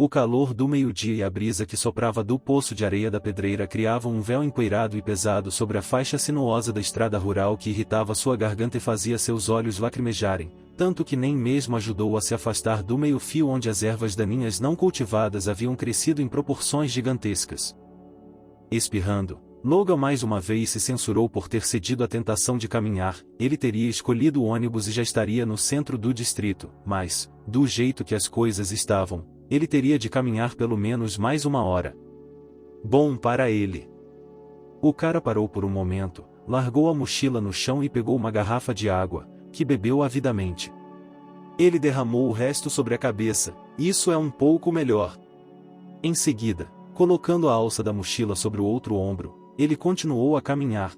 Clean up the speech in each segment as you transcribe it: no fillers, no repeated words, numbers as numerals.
O calor do meio-dia e a brisa que soprava do poço de areia da pedreira criavam um véu empoeirado e pesado sobre a faixa sinuosa da estrada rural que irritava sua garganta e fazia seus olhos lacrimejarem, tanto que nem mesmo ajudou a se afastar do meio-fio onde as ervas daninhas não cultivadas haviam crescido em proporções gigantescas. Espirrando, Logan mais uma vez se censurou por ter cedido à tentação de caminhar. Ele teria escolhido o ônibus e já estaria no centro do distrito, mas, do jeito que as coisas estavam, ele teria de caminhar pelo menos mais uma hora. Bom para ele. O cara parou por um momento, largou a mochila no chão e pegou uma garrafa de água, que bebeu avidamente. Ele derramou o resto sobre a cabeça. Isso é um pouco melhor. Em seguida, colocando a alça da mochila sobre o outro ombro, ele continuou a caminhar.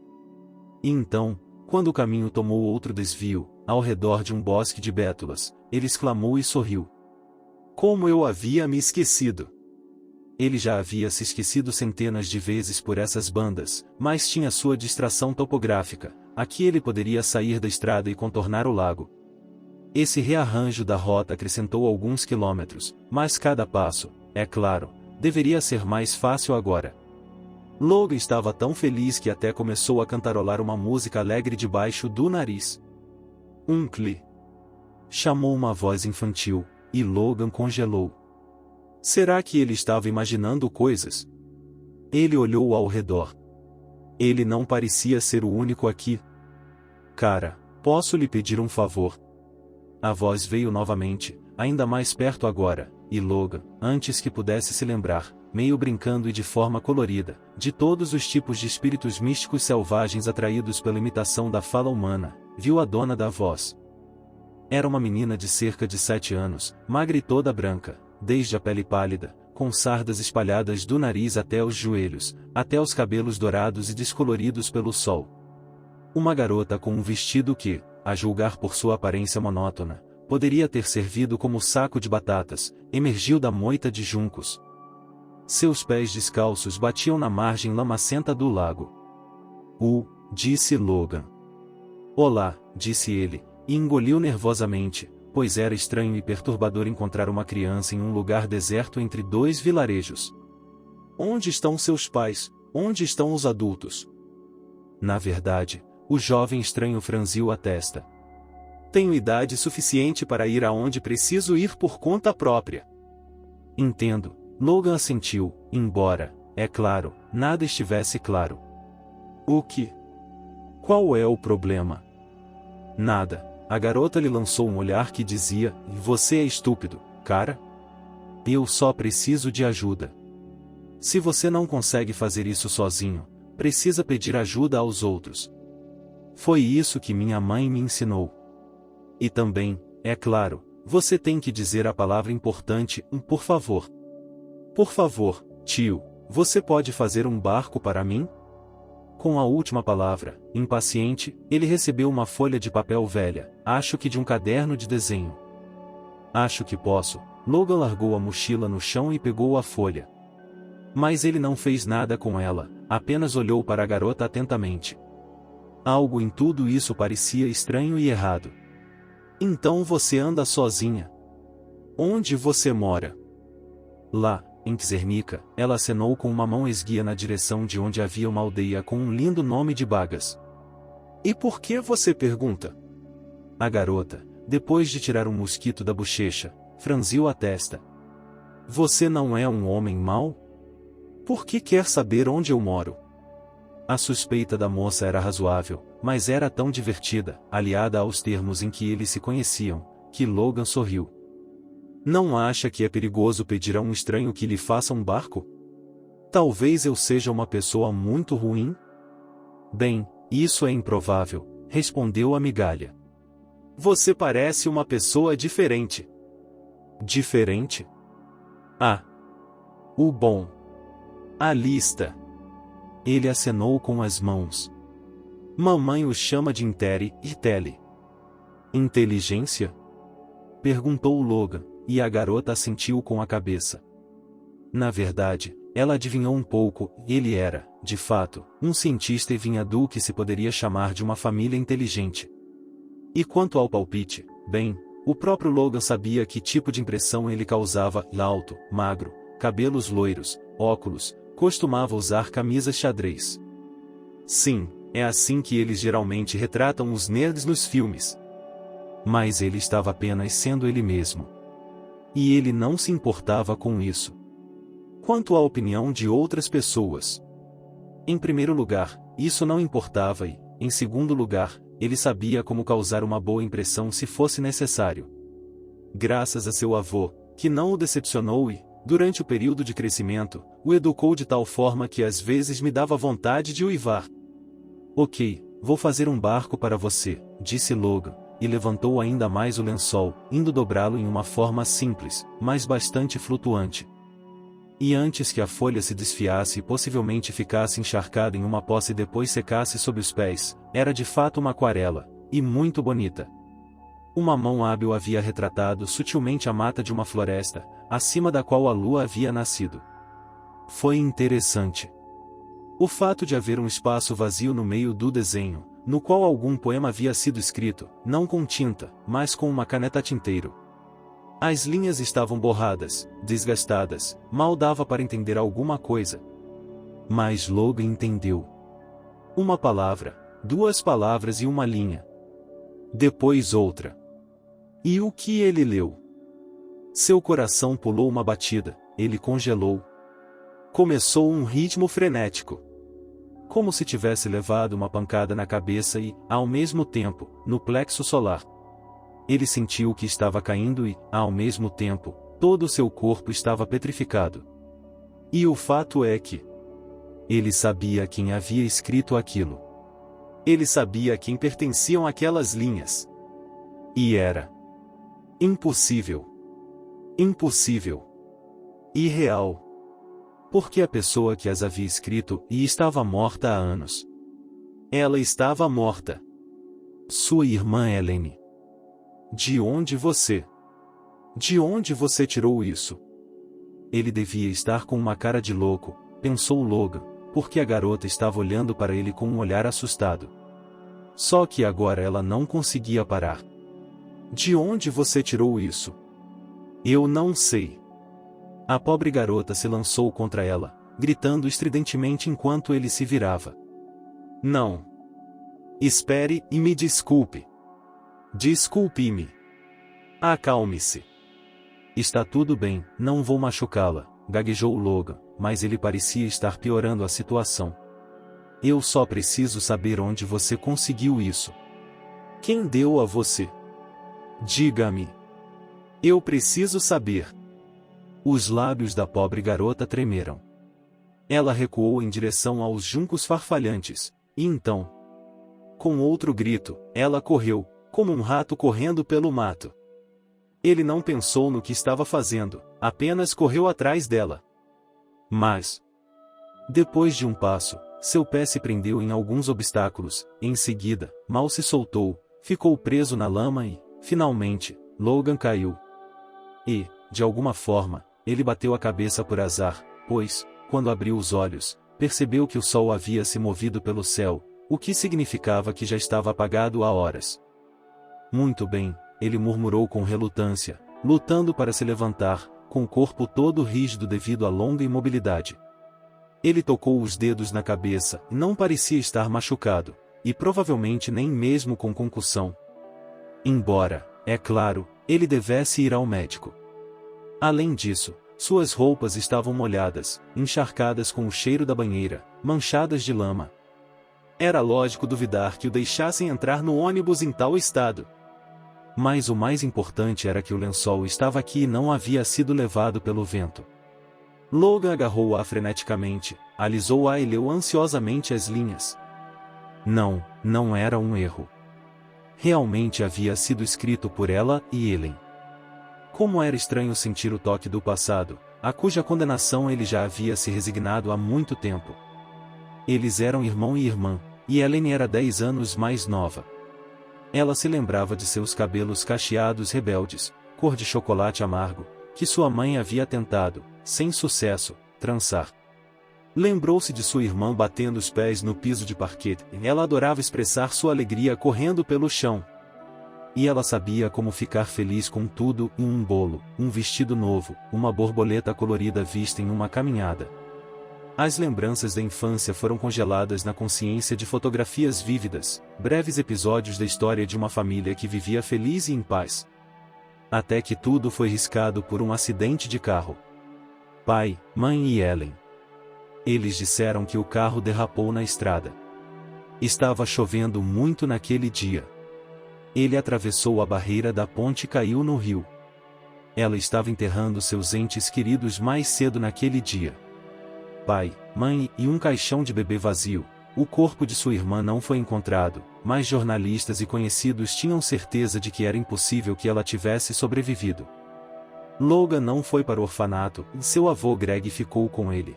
E então, quando o caminho tomou outro desvio, ao redor de um bosque de bétulas, ele exclamou e sorriu. Como eu havia me esquecido! Ele já havia se esquecido centenas de vezes por essas bandas, mas tinha sua distração topográfica. Aqui ele poderia sair da estrada e contornar o lago. Esse rearranjo da rota acrescentou alguns quilômetros, mas cada passo, é claro, deveria ser mais fácil agora. Logan estava tão feliz que até começou a cantarolar uma música alegre debaixo do nariz. Uncli! Chamou uma voz infantil, e Logan congelou. Será que ele estava imaginando coisas? Ele olhou ao redor. Ele não parecia ser o único aqui. Cara, posso lhe pedir um favor? A voz veio novamente, ainda mais perto agora, e Logan, antes que pudesse se lembrar, meio brincando e de forma colorida, de todos os tipos de espíritos místicos selvagens atraídos pela imitação da fala humana, viu a dona da voz. Era uma menina de cerca de 7 anos, magra e toda branca, desde a pele pálida, com sardas espalhadas do nariz até os joelhos, até os cabelos dourados e descoloridos pelo sol. Uma garota com um vestido que, a julgar por sua aparência monótona, poderia ter servido como saco de batatas, emergiu da moita de juncos. Seus pés descalços batiam na margem lamacenta do lago. Disse Logan. Olá, disse ele, e engoliu nervosamente, pois era estranho e perturbador encontrar uma criança em um lugar deserto entre dois vilarejos. Onde estão seus pais? Onde estão os adultos? Na verdade, o jovem estranho franziu a testa. Tenho idade suficiente para ir aonde preciso ir por conta própria. Entendo, Logan assentiu, embora, é claro, nada estivesse claro. O que? Qual é o problema? Nada. A garota lhe lançou um olhar que dizia, você é estúpido, cara? Eu só preciso de ajuda. Se você não consegue fazer isso sozinho, precisa pedir ajuda aos outros. Foi isso que minha mãe me ensinou. E também, é claro, você tem que dizer a palavra importante, por favor. Por favor, tio, você pode fazer um barco para mim? Com a última palavra, impaciente, ele recebeu uma folha de papel velha, acho que de um caderno de desenho. Acho que posso. Logan largou a mochila no chão e pegou a folha. Mas ele não fez nada com ela, apenas olhou para a garota atentamente. Algo em tudo isso parecia estranho e errado. Então você anda sozinha? Onde você mora? Lá, em Czernica, ela acenou com uma mão esguia na direção de onde havia uma aldeia com um lindo nome de Bagas. E por que você pergunta? A garota, depois de tirar um mosquito da bochecha, franziu a testa. Você não é um homem mau? Por que quer saber onde eu moro? A suspeita da moça era razoável, mas era tão divertida, aliada aos termos em que eles se conheciam, que Logan sorriu. Não acha que é perigoso pedir a um estranho que lhe faça um barco? Talvez eu seja uma pessoa muito ruim? Bem, isso é improvável, respondeu a migalha. Você parece uma pessoa diferente. Diferente? Ah! O bom. A lista. Ele acenou com as mãos. Mamãe o chama de Interi e Tele. Inteligência? Perguntou Logan, e a garota assentiu com a cabeça. Na verdade, ela adivinhou um pouco, ele era, de fato, um cientista e vinha do que se poderia chamar de uma família inteligente. E quanto ao palpite, bem, O próprio Logan sabia que tipo de impressão ele causava: alto, magro, cabelos loiros, óculos, costumava usar camisas xadrez. Sim, é assim que eles geralmente retratam os nerds nos filmes. Mas ele estava apenas sendo ele mesmo. E ele não se importava com isso. Quanto à opinião de outras pessoas, em primeiro lugar, isso não importava e, em segundo lugar, ele sabia como causar uma boa impressão se fosse necessário. Graças a seu avô, que não o decepcionou e, durante o período de crescimento, o educou de tal forma que às vezes me dava vontade de uivar. Ok, vou fazer um barco para você, disse Logan, e levantou ainda mais o lençol, indo dobrá-lo em uma forma simples, mas bastante flutuante. E antes que a folha se desfiasse e possivelmente ficasse encharcada em uma poça e depois secasse sob os pés, era de fato uma aquarela, e muito bonita. Uma mão hábil havia retratado sutilmente a mata de uma floresta, acima da qual a lua havia nascido. Foi interessante. O fato de haver um espaço vazio no meio do desenho, no qual algum poema havia sido escrito, não com tinta, mas com uma caneta tinteiro. As linhas estavam borradas, desgastadas, mal dava para entender alguma coisa. Mas Logan entendeu. Uma palavra, duas palavras e uma linha. Depois outra. E o que ele leu? Seu coração pulou uma batida, ele congelou. Começou um ritmo frenético. Como se tivesse levado uma pancada na cabeça e, ao mesmo tempo, no plexo solar. Ele sentiu que estava caindo e, ao mesmo tempo, todo o seu corpo estava petrificado. E o fato é que ele sabia quem havia escrito aquilo. Ele sabia a quem pertenciam aquelas linhas. E era impossível. Impossível. Irreal. Porque a pessoa que as havia escrito e estava morta há anos. Ela estava morta. Sua irmã Helene. De onde você tirou isso? Ele devia estar com uma cara de louco, pensou Logan, porque a garota estava olhando para ele com um olhar assustado. Só que agora ela não conseguia parar. De onde você tirou isso? Eu não sei. A pobre garota se lançou contra ela, gritando estridentemente enquanto ele se virava. Não. Espere e me desculpe. Desculpe-me. Acalme-se. Está tudo bem, não vou machucá-la, gaguejou Logan, mas ele parecia estar piorando a situação. Eu só preciso saber onde você conseguiu isso. Quem deu a você? Diga-me. Eu preciso saber. Os lábios da pobre garota tremeram. Ela recuou em direção aos juncos farfalhantes, e então, com outro grito, ela correu, como um rato correndo pelo mato. Ele não pensou no que estava fazendo, apenas correu atrás dela. Mas, depois de um passo, seu pé se prendeu em alguns obstáculos, em seguida, mal se soltou, ficou preso na lama e, finalmente, Logan caiu. E, de alguma forma, ele bateu a cabeça por azar, pois, quando abriu os olhos, percebeu que o sol havia se movido pelo céu, o que significava que já estava apagado há horas. Muito bem, ele murmurou com relutância, lutando para se levantar, com o corpo todo rígido devido à longa imobilidade. Ele tocou os dedos na cabeça e não parecia estar machucado, e provavelmente nem mesmo com concussão. Embora, é claro, ele devesse ir ao médico. Além disso, suas roupas estavam molhadas, encharcadas com o cheiro da banheira, manchadas de lama. Era lógico duvidar que o deixassem entrar no ônibus em tal estado. Mas o mais importante era que o lençol estava aqui e não havia sido levado pelo vento. Logan agarrou-a freneticamente, alisou-a e leu ansiosamente as linhas. Não, não era um erro. Realmente havia sido escrito por ela e Helen. Como era estranho sentir o toque do passado, a cuja condenação ele já havia se resignado há muito tempo. Eles eram irmão e irmã, e Helen era 10 anos mais nova. Ela se lembrava de seus cabelos cacheados rebeldes, cor de chocolate amargo, que sua mãe havia tentado, sem sucesso, trançar. Lembrou-se de sua irmã batendo os pés no piso de parquet, e ela adorava expressar sua alegria correndo pelo chão. E ela sabia como ficar feliz com tudo, um bolo, um vestido novo, uma borboleta colorida vista em uma caminhada. As lembranças da infância foram congeladas na consciência de fotografias vívidas, breves episódios da história de uma família que vivia feliz e em paz. Até que tudo foi riscado por um acidente de carro. Pai, mãe e Ellen. Eles disseram que o carro derrapou na estrada. Estava chovendo muito naquele dia. Ele atravessou a barreira da ponte e caiu no rio. Ela estava enterrando seus entes queridos mais cedo naquele dia. Pai, mãe e um caixão de bebê vazio. O corpo de sua irmã não foi encontrado, mas jornalistas e conhecidos tinham certeza de que era impossível que ela tivesse sobrevivido. Logan não foi para o orfanato, e seu avô Greg ficou com ele.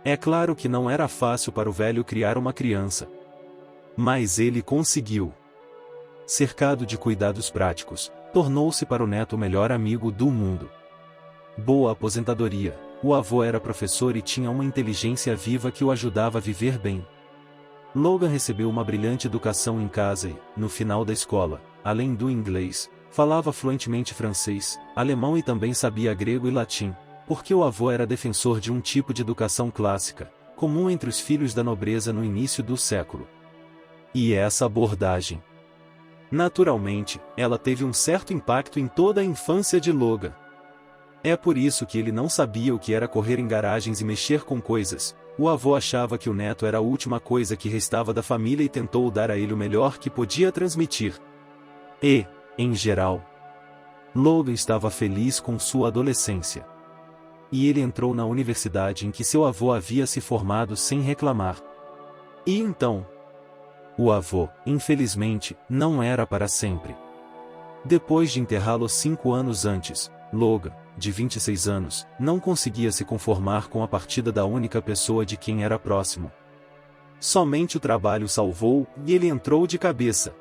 É claro que não era fácil para o velho criar uma criança. Mas ele conseguiu. Cercado de cuidados práticos, tornou-se para o neto o melhor amigo do mundo. Boa aposentadoria, o avô era professor e tinha uma inteligência viva que o ajudava a viver bem. Logan recebeu uma brilhante educação em casa e, no final da escola, além do inglês, falava fluentemente francês, alemão e também sabia grego e latim, porque o avô era defensor de um tipo de educação clássica, comum entre os filhos da nobreza no início do século. E essa abordagem, naturalmente, ela teve um certo impacto em toda a infância de Logan. É por isso que ele não sabia o que era correr em garagens e mexer com coisas. O avô achava que o neto era a última coisa que restava da família e tentou dar a ele o melhor que podia transmitir. E, em geral, Logan estava feliz com sua adolescência. E ele entrou na universidade em que seu avô havia se formado sem reclamar. E então, o avô, infelizmente, não era para sempre. Depois de enterrá-lo 5 anos antes, Logan, de 26 anos, não conseguia se conformar com a partida da única pessoa de quem era próximo. Somente o trabalho salvou, e ele entrou de cabeça.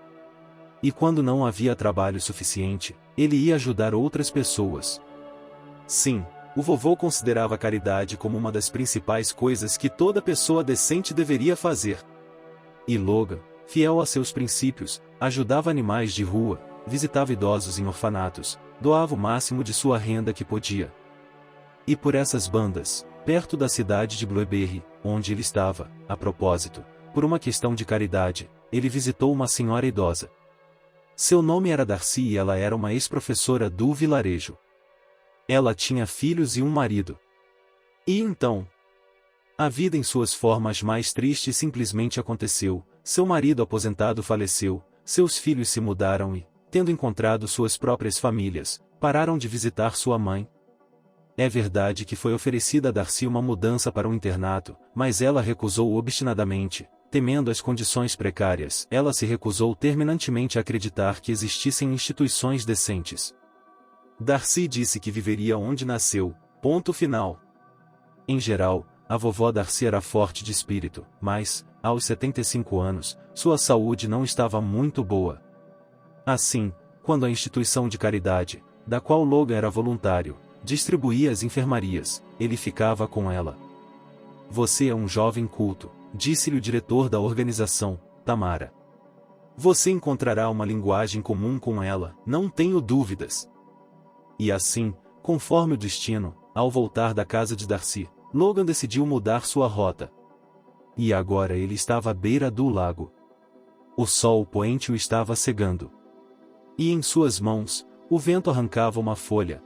E quando não havia trabalho suficiente, ele ia ajudar outras pessoas. Sim, o vovô considerava a caridade como uma das principais coisas que toda pessoa decente deveria fazer. E Logan, fiel a seus princípios, ajudava animais de rua, visitava idosos em orfanatos, doava o máximo de sua renda que podia. E por essas bandas, perto da cidade de Blueberry, onde ele estava, a propósito, por uma questão de caridade, ele visitou uma senhora idosa. Seu nome era Darcy e ela era uma ex-professora do vilarejo. Ela tinha filhos e um marido. E então, a vida em suas formas mais tristes simplesmente aconteceu. Seu marido aposentado faleceu, seus filhos se mudaram e, tendo encontrado suas próprias famílias, pararam de visitar sua mãe. É verdade que foi oferecida a Darcy uma mudança para um internato, mas ela recusou obstinadamente, temendo as condições precárias. Ela se recusou terminantemente a acreditar que existissem instituições decentes. Darcy disse que viveria onde nasceu, ponto final. Em geral, a vovó Darcy era forte de espírito, mas, aos 75 anos, sua saúde não estava muito boa. Assim, quando a instituição de caridade, da qual Logan era voluntário, distribuía as enfermarias, ele ficava com ela. Você é um jovem culto, disse-lhe o diretor da organização, Tamara. Você encontrará uma linguagem comum com ela, não tenho dúvidas. E assim, conforme o destino, ao voltar da casa de Darcy, Logan decidiu mudar sua rota. E agora ele estava à beira do lago. O sol poente o estava cegando. E em suas mãos, o vento arrancava uma folha.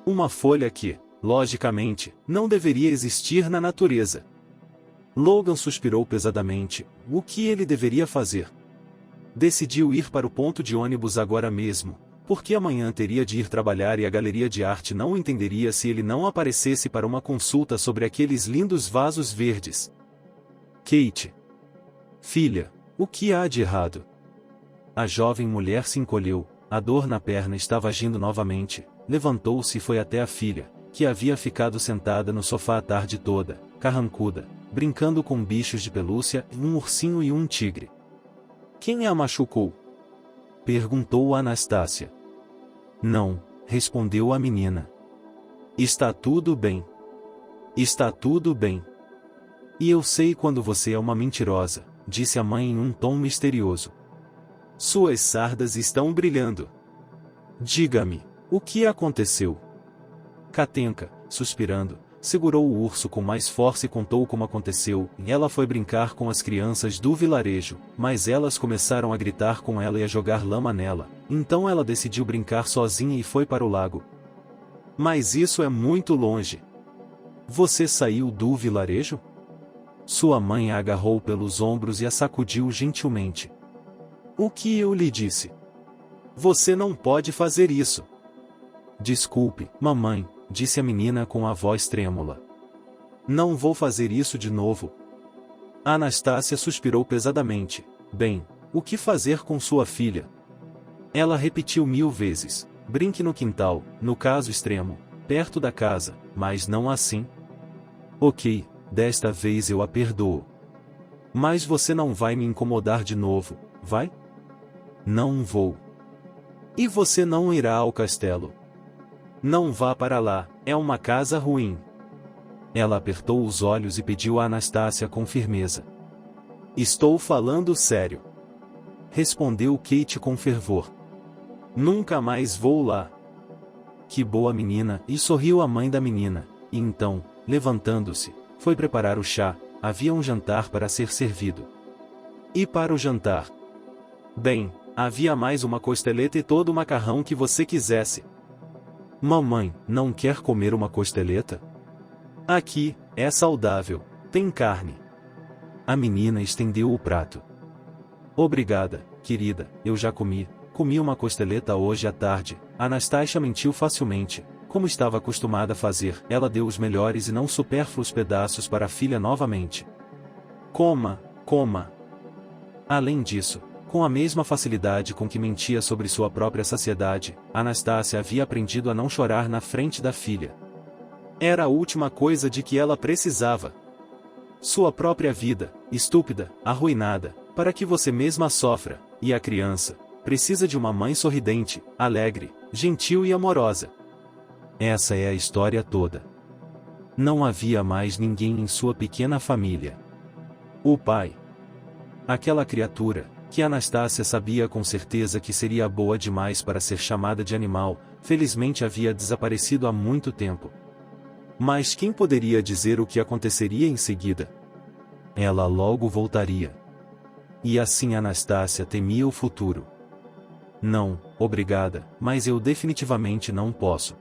Uma folha que, logicamente, não deveria existir na natureza. Logan suspirou pesadamente. O que ele deveria fazer? Decidiu ir para o ponto de ônibus agora mesmo, porque amanhã teria de ir trabalhar e a galeria de arte não o entenderia se ele não aparecesse para uma consulta sobre aqueles lindos vasos verdes. Kate. Filha, o que há de errado? A jovem mulher se encolheu, a dor na perna estava agindo novamente, levantou-se e foi até a filha, que havia ficado sentada no sofá a tarde toda, carrancuda, brincando com bichos de pelúcia, um ursinho e um tigre. Quem a machucou? Perguntou Anastácia. Não, respondeu a menina. Está tudo bem. Está tudo bem. E eu sei quando você é uma mentirosa, disse a mãe em um tom misterioso. Suas sardas estão brilhando. Diga-me, o que aconteceu? Katenka, suspirando, segurou o urso com mais força e contou como aconteceu. Ela foi brincar com as crianças do vilarejo, mas elas começaram a gritar com ela e a jogar lama nela. Então ela decidiu brincar sozinha e foi para o lago. Mas isso é muito longe. Você saiu do vilarejo? Sua mãe a agarrou pelos ombros e a sacudiu gentilmente. O que eu lhe disse? Você não pode fazer isso. Desculpe, mamãe, disse a menina com a voz trêmula. Não vou fazer isso de novo. Anastácia suspirou pesadamente. Bem, o que fazer com sua filha? Ela repetiu 1000 vezes. Brinque no quintal, no caso extremo, perto da casa, mas não assim. Ok, desta vez eu a perdoo. Mas você não vai me incomodar de novo, vai? Não vou. E você não irá ao castelo? Não vá para lá, é uma casa ruim. Ela apertou os olhos e pediu a Anastácia com firmeza. Estou falando sério. Respondeu Kate com fervor. Nunca mais vou lá. Que boa menina, e sorriu a mãe da menina, e então, levantando-se, foi preparar o chá. Havia um jantar para ser servido. E para o jantar? Bem, havia mais uma costeleta e todo o macarrão que você quisesse. Mamãe, não quer comer uma costeleta? Aqui, é saudável, tem carne. A menina estendeu o prato. Obrigada, querida, eu já comi uma costeleta hoje à tarde. Anastácia mentiu facilmente, como estava acostumada a fazer. Ela deu os melhores e não supérfluos pedaços para a filha novamente. Coma, coma. Além disso, com a mesma facilidade com que mentia sobre sua própria saciedade, Anastácia havia aprendido a não chorar na frente da filha. Era a última coisa de que ela precisava. Sua própria vida, estúpida, arruinada, para que você mesma sofra, e a criança precisa de uma mãe sorridente, alegre, gentil e amorosa. Essa é a história toda. Não havia mais ninguém em sua pequena família. O pai. Aquela criatura, que Anastácia sabia com certeza que seria boa demais para ser chamada de animal, felizmente havia desaparecido há muito tempo. Mas quem poderia dizer o que aconteceria em seguida? Ela logo voltaria. E assim Anastácia temia o futuro. Não, obrigada, mas eu definitivamente não posso.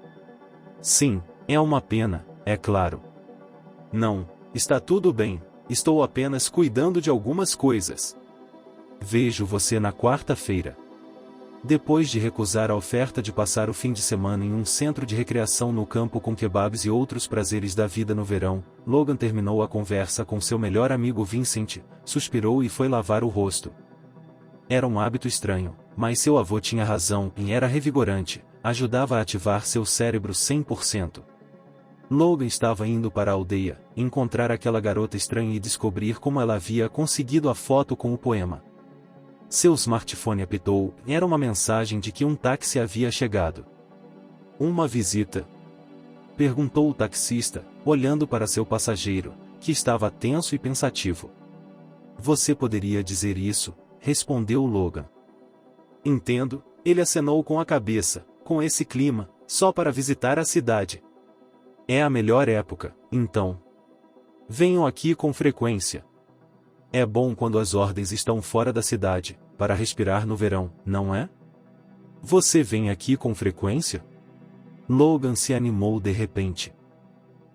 Sim, é uma pena, é claro. Não, está tudo bem, estou apenas cuidando de algumas coisas. Vejo você na quarta-feira. Depois de recusar a oferta de passar o fim de semana em um centro de recreação no campo com kebabs e outros prazeres da vida no verão, Logan terminou a conversa com seu melhor amigo Vincent, suspirou e foi lavar o rosto. Era um hábito estranho, mas seu avô tinha razão e era revigorante, ajudava a ativar seu cérebro 100%. Logan estava indo para a aldeia, encontrar aquela garota estranha e descobrir como ela havia conseguido a foto com o poema. Seu smartphone apitou, e era uma mensagem de que um táxi havia chegado. Uma visita? Perguntou o taxista, olhando para seu passageiro, que estava tenso e pensativo. Você poderia dizer isso, respondeu Logan. Entendo, ele acenou com a cabeça, com esse clima, só para visitar a cidade. É a melhor época, então. Venham aqui com frequência. É bom quando as ordens estão fora da cidade, para respirar no verão, não é? Você vem aqui com frequência? Logan se animou de repente.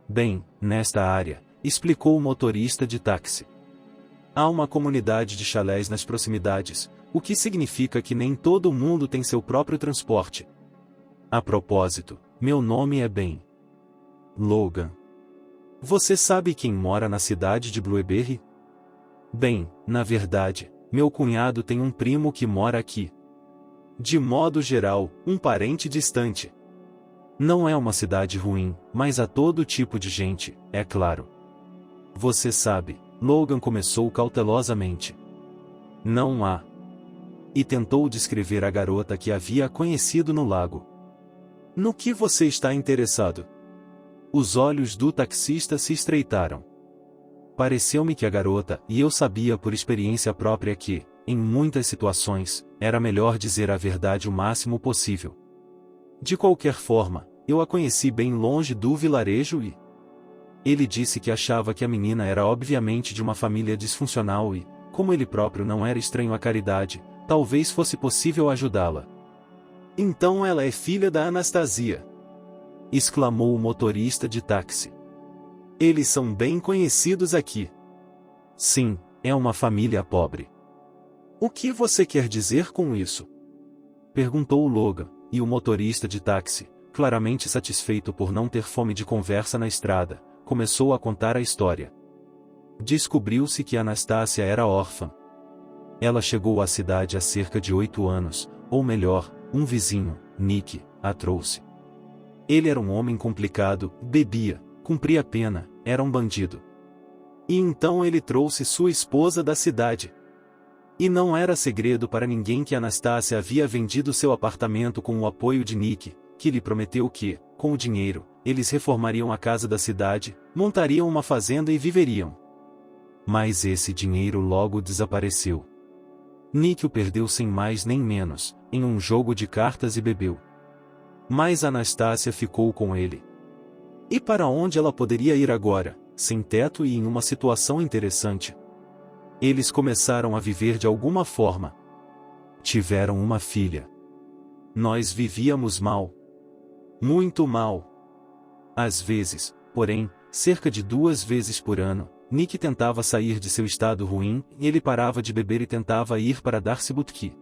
Bem, nesta área, explicou o motorista de táxi. Há uma comunidade de chalés nas proximidades, o que significa que nem todo mundo tem seu próprio transporte. A propósito, meu nome é Ben. Logan. Você sabe quem mora na cidade de Blueberry? Bem, na verdade, meu cunhado tem um primo que mora aqui. De modo geral, um parente distante. Não é uma cidade ruim, mas há todo tipo de gente, é claro. Você sabe, Logan começou cautelosamente. Não há. E tentou descrever a garota que havia conhecido no lago. No que você está interessado? Os olhos do taxista se estreitaram. Pareceu-me que a garota, e eu sabia por experiência própria que, em muitas situações, era melhor dizer a verdade o máximo possível. De qualquer forma, eu a conheci bem longe do vilarejo e... Ele disse que achava que a menina era obviamente de uma família disfuncional e, como ele próprio não era estranho à caridade, talvez fosse possível ajudá-la. Então ela é filha da Anastasia! Exclamou o motorista de táxi. Eles são bem conhecidos aqui. Sim, é uma família pobre. O que você quer dizer com isso? Perguntou Logan, e o motorista de táxi, claramente satisfeito por não ter fome de conversa na estrada, começou a contar a história. Descobriu-se que Anastácia era órfã. Ela chegou à cidade há cerca de 8 anos, ou melhor, um vizinho, Nick, a trouxe. Ele era um homem complicado, bebia, cumpria pena, era um bandido. E então ele trouxe sua esposa da cidade. E não era segredo para ninguém que Anastácia havia vendido seu apartamento com o apoio de Nick, que lhe prometeu que, com o dinheiro, eles reformariam a casa da cidade, montariam uma fazenda e viveriam. Mas esse dinheiro logo desapareceu. Nick o perdeu sem mais nem menos, em um jogo de cartas e bebeu. Mas Anastácia ficou com ele. E para onde ela poderia ir agora, sem teto e em uma situação interessante? Eles começaram a viver de alguma forma. Tiveram uma filha. Nós vivíamos mal. Muito mal. Às vezes, porém, cerca de 2 vezes por ano, Nick tentava sair de seu estado ruim, e ele parava de beber e tentava ir para Darcy Butke.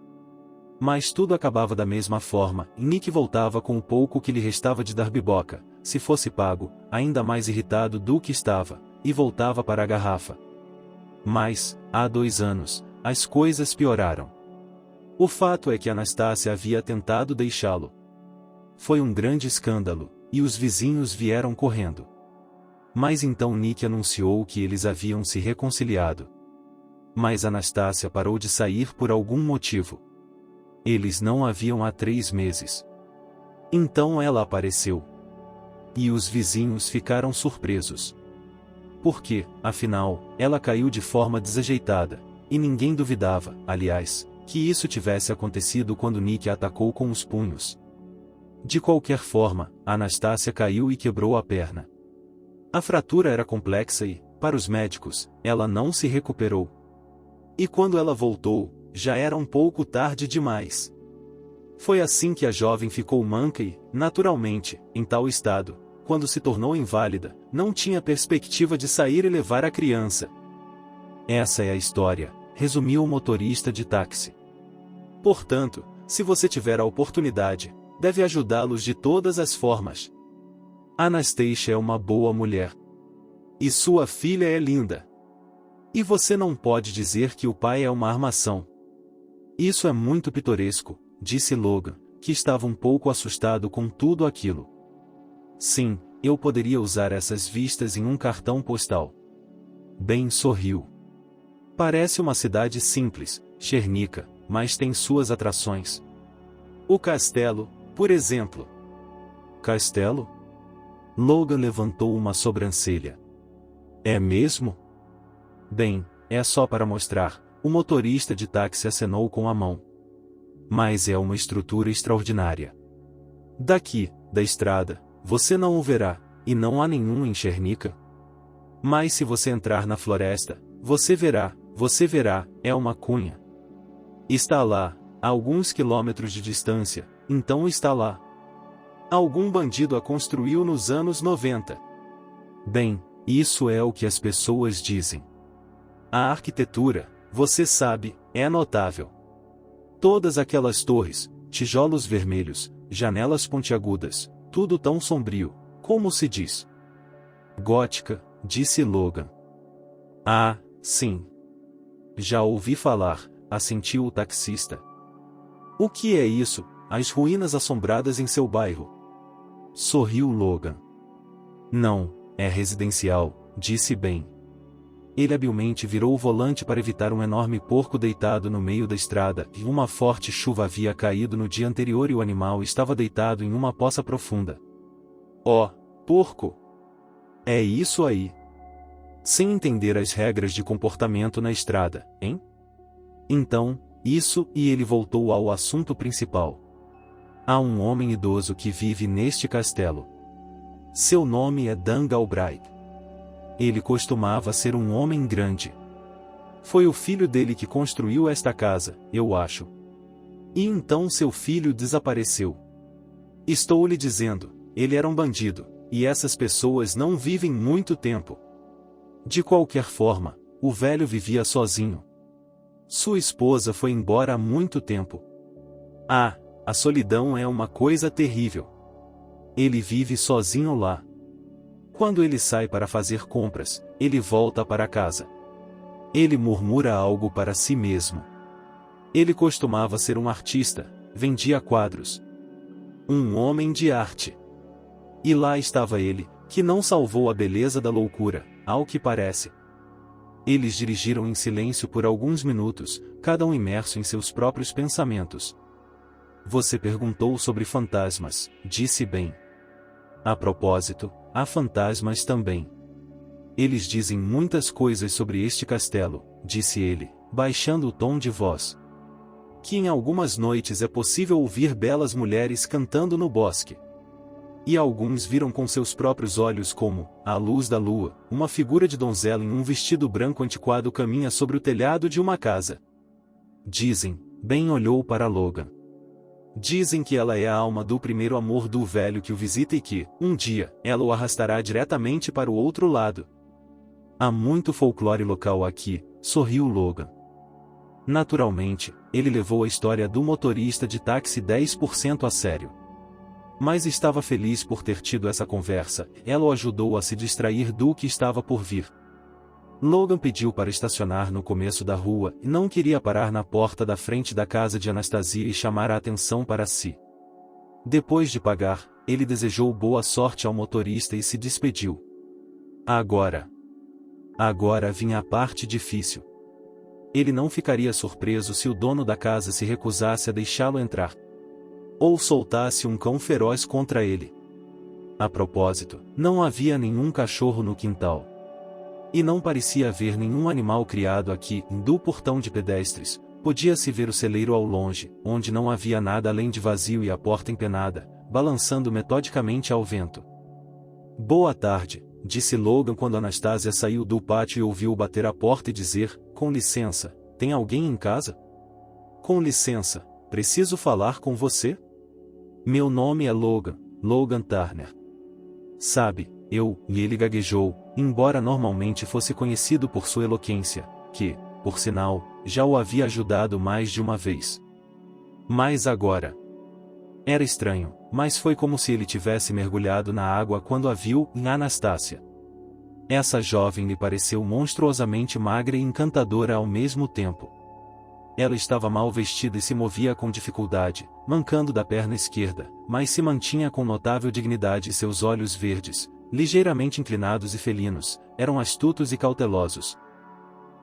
Mas tudo acabava da mesma forma, e Nick voltava com o pouco que lhe restava de dar biboca, se fosse pago, ainda mais irritado do que estava, e voltava para a garrafa. Mas, há 2 anos, as coisas pioraram. O fato é que Anastácia havia tentado deixá-lo. Foi um grande escândalo, e os vizinhos vieram correndo. Mas então Nick anunciou que eles haviam se reconciliado. Mas Anastácia parou de sair por algum motivo. Eles não a viam há 3 meses. Então ela apareceu. E os vizinhos ficaram surpresos. Porque, afinal, ela caiu de forma desajeitada, e ninguém duvidava, aliás, que isso tivesse acontecido quando Nick a atacou com os punhos. De qualquer forma, Anastácia caiu e quebrou a perna. A fratura era complexa e, para os médicos, ela não se recuperou. E quando ela voltou, já era um pouco tarde demais. Foi assim que a jovem ficou manca e, naturalmente, em tal estado, quando se tornou inválida, não tinha perspectiva de sair e levar a criança. Essa é a história, resumiu o motorista de táxi. Portanto, se você tiver a oportunidade, deve ajudá-los de todas as formas. Anastasia é uma boa mulher. E sua filha é linda. E você não pode dizer que o pai é uma armação. Isso é muito pitoresco, disse Logan, que estava um pouco assustado com tudo aquilo. Sim, eu poderia usar essas vistas em um cartão postal. Ben sorriu. Parece uma cidade simples, Chernica, mas tem suas atrações. O castelo, por exemplo. Castelo? Logan levantou uma sobrancelha. É mesmo? Bem, é só para mostrar, o motorista de táxi acenou com a mão. Mas é uma estrutura extraordinária. Daqui, da estrada, você não o verá, e não há nenhum em Chernica. Mas se você entrar na floresta, você verá, é uma cunha. Está lá, a alguns quilômetros de distância, então está lá. Algum bandido a construiu nos anos 90. Bem, isso é o que as pessoas dizem. A arquitetura, você sabe, é notável. Todas aquelas torres, tijolos vermelhos, janelas pontiagudas, tudo tão sombrio, como se diz. Gótica, disse Logan. Ah, sim. Já ouvi falar, assentiu o taxista. O que é isso, as ruínas assombradas em seu bairro? Sorriu Logan. Não, é residencial, disse Ben. Ele habilmente virou o volante para evitar um enorme porco deitado no meio da estrada, e uma forte chuva havia caído no dia anterior e o animal estava deitado em uma poça profunda. Oh, porco! É isso aí. Sem entender as regras de comportamento na estrada, hein? Então, isso, e ele voltou ao assunto principal. Há um homem idoso que vive neste castelo. Seu nome é Dan Galbraith. Ele costumava ser um homem grande. Foi o filho dele que construiu esta casa, eu acho. E então seu filho desapareceu. Estou lhe dizendo, ele era um bandido, e essas pessoas não vivem muito tempo. De qualquer forma, o velho vivia sozinho. Sua esposa foi embora há muito tempo. Ah, a solidão é uma coisa terrível. Ele vive sozinho lá. Quando ele sai para fazer compras, ele volta para casa. Ele murmura algo para si mesmo. Ele costumava ser um artista, vendia quadros. Um homem de arte. E lá estava ele, que não salvou a beleza da loucura, ao que parece. Eles dirigiram em silêncio por alguns minutos, cada um imerso em seus próprios pensamentos. Você perguntou sobre fantasmas, disse bem. A propósito, há fantasmas também. Eles dizem muitas coisas sobre este castelo, disse ele, baixando o tom de voz. Que em algumas noites é possível ouvir belas mulheres cantando no bosque. E alguns viram com seus próprios olhos como, à luz da lua, uma figura de donzela em um vestido branco antiquado caminha sobre o telhado de uma casa. Dizem, Ben olhou para Logan. Dizem que ela é a alma do primeiro amor do velho que o visita e que, um dia, ela o arrastará diretamente para o outro lado. Há muito folclore local aqui, sorriu Logan. Naturalmente, ele levou a história do motorista de táxi 10% a sério. Mas estava feliz por ter tido essa conversa, ela o ajudou a se distrair do que estava por vir. Logan pediu para estacionar no começo da rua e não queria parar na porta da frente da casa de Anastasia e chamar a atenção para si. Depois de pagar, ele desejou boa sorte ao motorista e se despediu. Agora vinha a parte difícil. Ele não ficaria surpreso se o dono da casa se recusasse a deixá-lo entrar. Ou soltasse um cão feroz contra ele. A propósito, não havia nenhum cachorro no quintal. E não parecia haver nenhum animal criado aqui, do portão de pedestres. Podia-se ver o celeiro ao longe, onde não havia nada além de vazio e a porta empenada, balançando metodicamente ao vento. Boa tarde, disse Logan quando Anastasia saiu do pátio e ouviu bater à porta e dizer, com licença, tem alguém em casa? Com licença, preciso falar com você? Meu nome é Logan Turner. Sabe, e ele gaguejou, embora normalmente fosse conhecido por sua eloquência, que, por sinal, já o havia ajudado mais de uma vez. Mas agora. Era estranho, mas foi como se ele tivesse mergulhado na água quando a viu em Anastasia. Essa jovem lhe pareceu monstruosamente magra e encantadora ao mesmo tempo. Ela estava mal vestida e se movia com dificuldade, mancando da perna esquerda, mas se mantinha com notável dignidade e seus olhos verdes, ligeiramente inclinados e felinos, eram astutos e cautelosos.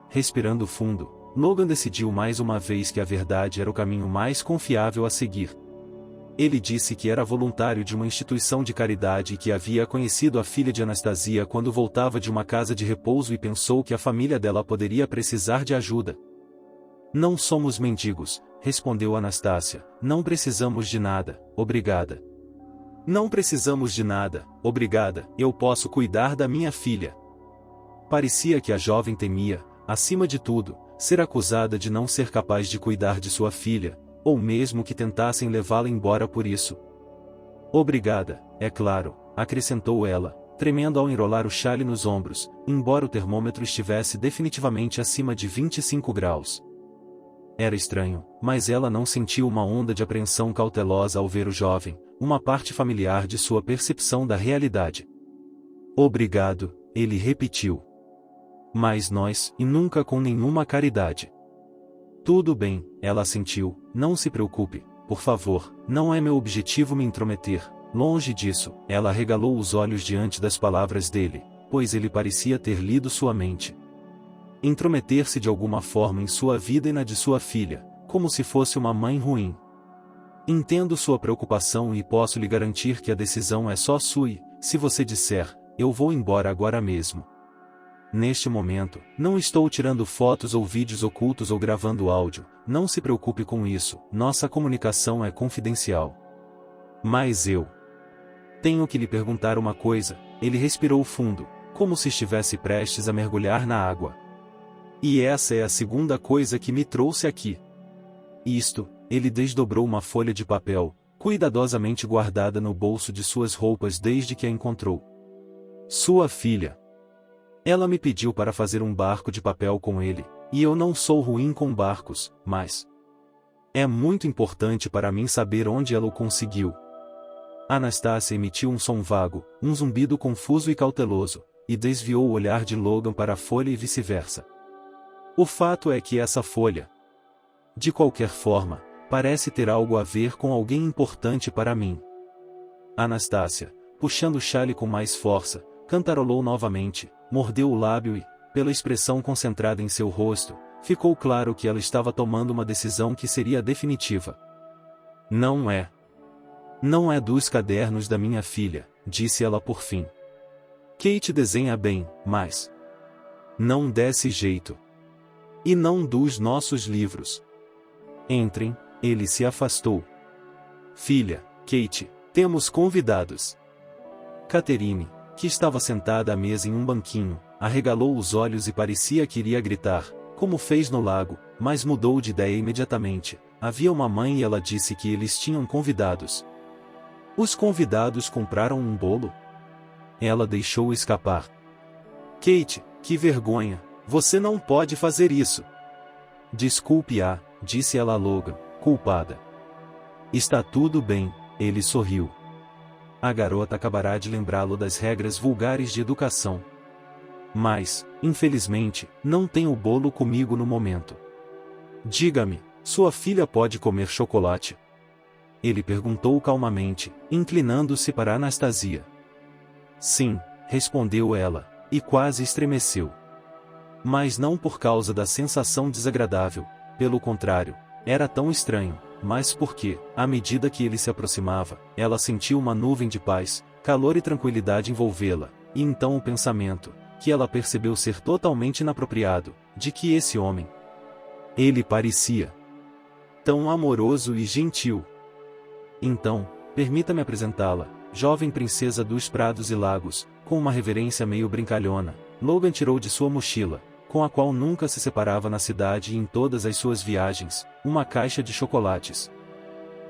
Respirando fundo, Logan decidiu mais uma vez que a verdade era o caminho mais confiável a seguir. Ele disse que era voluntário de uma instituição de caridade e que havia conhecido a filha de Anastasia quando voltava de uma casa de repouso e pensou que a família dela poderia precisar de ajuda. Não somos mendigos, respondeu Anastasia, não precisamos de nada, obrigada. Não precisamos de nada, obrigada, eu posso cuidar da minha filha. Parecia que a jovem temia, acima de tudo, ser acusada de não ser capaz de cuidar de sua filha, ou mesmo que tentassem levá-la embora por isso. Obrigada, é claro, acrescentou ela, tremendo ao enrolar o chale nos ombros, embora o termômetro estivesse definitivamente acima de 25 graus. Era estranho, mas ela não sentiu uma onda de apreensão cautelosa ao ver o jovem, uma parte familiar de sua percepção da realidade. Obrigado, ele repetiu. Mas nós, e nunca com nenhuma caridade. Tudo bem, ela assentiu, não se preocupe, por favor, não é meu objetivo me intrometer, longe disso, ela arregalou os olhos diante das palavras dele, pois ele parecia ter lido sua mente. Intrometer-se de alguma forma em sua vida e na de sua filha, como se fosse uma mãe ruim. Entendo sua preocupação e posso lhe garantir que a decisão é só sua e, se você disser, eu vou embora agora mesmo. neste momento, não estou tirando fotos ou vídeos ocultos ou gravando áudio, não se preocupe com isso, nossa comunicação é confidencial. Mas eu tenho que lhe perguntar uma coisa. Ele respirou fundo, como se estivesse prestes a mergulhar na água. E essa é a segunda coisa que me trouxe aqui. Isto, ele desdobrou uma folha de papel, cuidadosamente guardada no bolso de suas roupas desde que a encontrou. Sua filha. Ela me pediu para fazer um barco de papel com ele, e eu não sou ruim com barcos, mas é muito importante para mim saber onde ela o conseguiu. Anastasia emitiu um som vago, um zumbido confuso e cauteloso, e desviou o olhar de Logan para a folha e vice-versa. O fato é que essa folha, de qualquer forma, parece ter algo a ver com alguém importante para mim. Anastasia, puxando o chale com mais força, cantarolou novamente, mordeu o lábio e, pela expressão concentrada em seu rosto, ficou claro que ela estava tomando uma decisão que seria definitiva. Não é. Não é dos cadernos da minha filha, disse ela por fim. Kate desenha bem, mas não desse jeito. E não dos nossos livros. Entrem, ele se afastou. Filha, Kate, temos convidados. Catherine, que estava sentada à mesa em um banquinho, arregalou os olhos e parecia que iria gritar, como fez no lago, mas mudou de ideia imediatamente. Havia uma mãe e ela disse que eles tinham convidados. Os convidados compraram um bolo? Ela deixou escapar. Kate, que vergonha, você não pode fazer isso. Desculpe-a, disse ela a Logan, culpada. Está tudo bem, ele sorriu. A garota acabará de lembrá-lo das regras vulgares de educação. Mas, infelizmente, não tem o bolo comigo no momento. Diga-me, sua filha pode comer chocolate? Ele perguntou calmamente, inclinando-se para Anastasia. Sim, respondeu ela, e quase estremeceu. Mas não por causa da sensação desagradável, pelo contrário, era tão estranho, mas porque, à medida que ele se aproximava, ela sentiu uma nuvem de paz, calor e tranquilidade envolvê-la, e então o pensamento, que ela percebeu ser totalmente inapropriado, de que esse homem, ele parecia tão amoroso e gentil. Então, permita-me apresentá-la, jovem princesa dos prados e lagos, com uma reverência meio brincalhona. Logan tirou de sua mochila, com a qual nunca se separava na cidade e em todas as suas viagens, uma caixa de chocolates.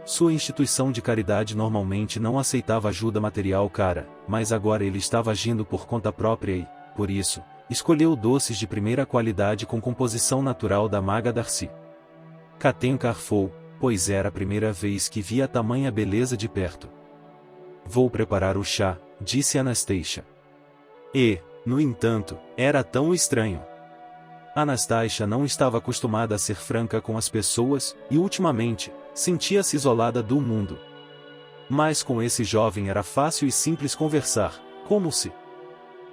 Sua instituição de caridade normalmente não aceitava ajuda material cara, mas agora ele estava agindo por conta própria e, por isso, escolheu doces de primeira qualidade com composição natural da maga Darcy. Katen carfou, pois era a primeira vez que via tamanha beleza de perto. Vou preparar o chá, disse Anastasia. E, no entanto, era tão estranho. Anastasia não estava acostumada a ser franca com as pessoas, e ultimamente, sentia-se isolada do mundo. Mas com esse jovem era fácil e simples conversar, como se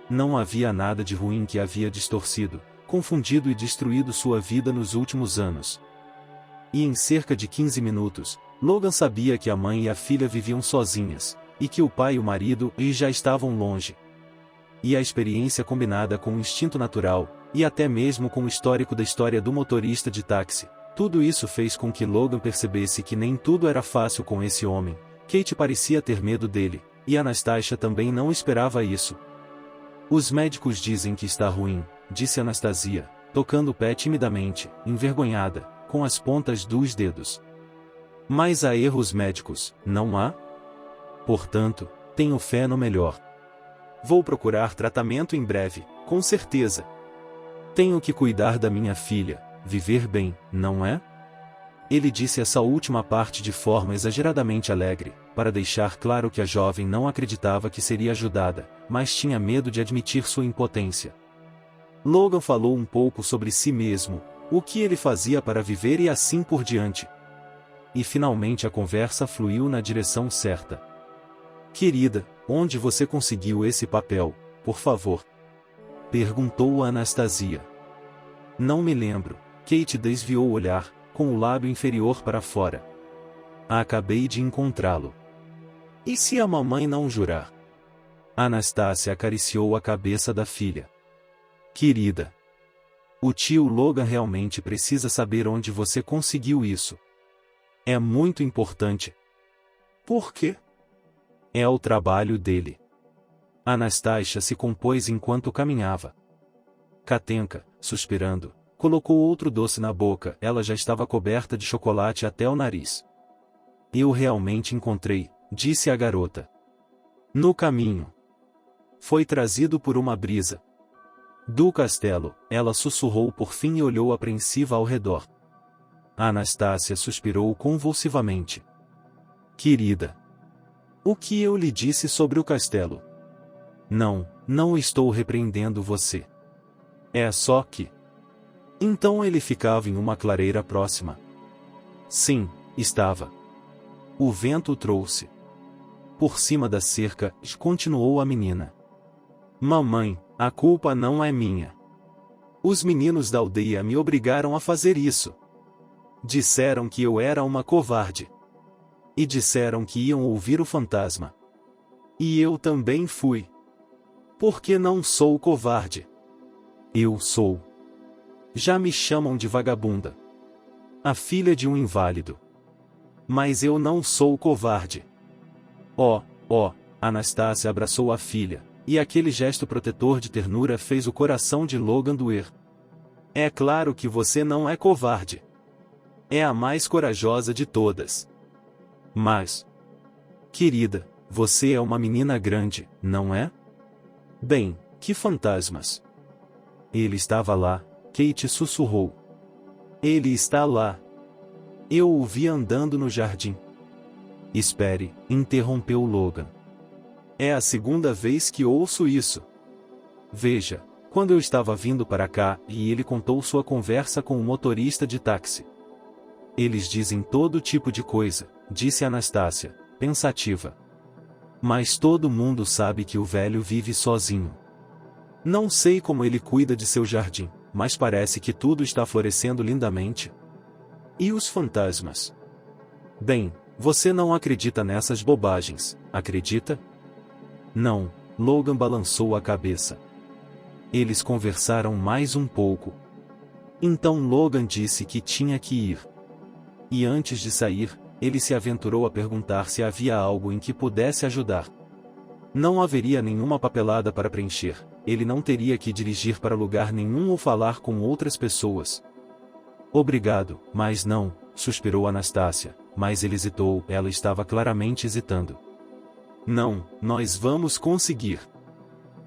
não havia nada de ruim que havia distorcido, confundido e destruído sua vida nos últimos anos. E em cerca de 15 minutos, Logan sabia que a mãe e a filha viviam sozinhas, e que o pai e o marido já estavam longe. E a experiência combinada com o instinto natural, e até mesmo com o histórico da história do motorista de táxi, tudo isso fez com que Logan percebesse que nem tudo era fácil com esse homem. Kate parecia ter medo dele, e Anastasia também não esperava isso. Os médicos dizem que está ruim, disse Anastasia, tocando o pé timidamente, envergonhada, com as pontas dos dedos. Mas há erros médicos, não há? Portanto, tenho fé no melhor. Vou procurar tratamento em breve, com certeza. Tenho que cuidar da minha filha, viver bem, não é? Ele disse essa última parte de forma exageradamente alegre, para deixar claro que a jovem não acreditava que seria ajudada, mas tinha medo de admitir sua impotência. Logan falou um pouco sobre si mesmo, o que ele fazia para viver e assim por diante. E finalmente a conversa fluiu na direção certa. Querida, onde você conseguiu esse papel, por favor? Perguntou Anastasia. Não me lembro. Kate desviou o olhar, com o lábio inferior para fora. Acabei de encontrá-lo. E se a mamãe não jurar? Anastasia acariciou a cabeça da filha. Querida, o tio Logan realmente precisa saber onde você conseguiu isso. É muito importante. Por quê? É o trabalho dele. Anastasia se compôs enquanto caminhava. Katenka, suspirando, colocou outro doce na boca. Ela já estava coberta de chocolate até o nariz. Eu realmente encontrei, disse a garota. No caminho. Foi trazido por uma brisa. Do castelo, ela sussurrou por fim e olhou apreensiva ao redor. Anastasia suspirou convulsivamente. Querida. O que eu lhe disse sobre o castelo? Não estou repreendendo você. É só que... Então ele ficava em uma clareira próxima. Sim, estava. O vento o trouxe. Por cima da cerca, continuou a menina. Mamãe, a culpa não é minha. Os meninos da aldeia me obrigaram a fazer isso. Disseram que eu era uma covarde. E disseram que iam ouvir o fantasma. E eu também fui. Porque não sou covarde. Eu sou. Já me chamam de vagabunda. A filha de um inválido. Mas eu não sou covarde. Oh, Anastasia abraçou a filha, e aquele gesto protetor de ternura fez o coração de Logan doer. É claro que você não é covarde. É a mais corajosa de todas. Mas... Querida, você é uma menina grande, não é? Bem, que fantasmas. Ele estava lá, Kate sussurrou. Ele está lá. Eu o vi andando no jardim. Espere, interrompeu Logan. É a segunda vez que ouço isso. Veja, quando eu estava vindo para cá, e ele contou sua conversa com o motorista de táxi. Eles dizem todo tipo de coisa, disse Anastasia, pensativa. Mas todo mundo sabe que o velho vive sozinho. Não sei como ele cuida de seu jardim, mas parece que tudo está florescendo lindamente. E os fantasmas? Bem, você não acredita nessas bobagens, acredita? Não, Logan balançou a cabeça. Eles conversaram mais um pouco. Então Logan disse que tinha que ir. E antes de sair, ele se aventurou a perguntar se havia algo em que pudesse ajudar. Não haveria nenhuma papelada para preencher, ele não teria que dirigir para lugar nenhum ou falar com outras pessoas. Obrigado, mas não, suspirou Anastasia, mas ele hesitou, ela estava claramente hesitando. Não, nós vamos conseguir.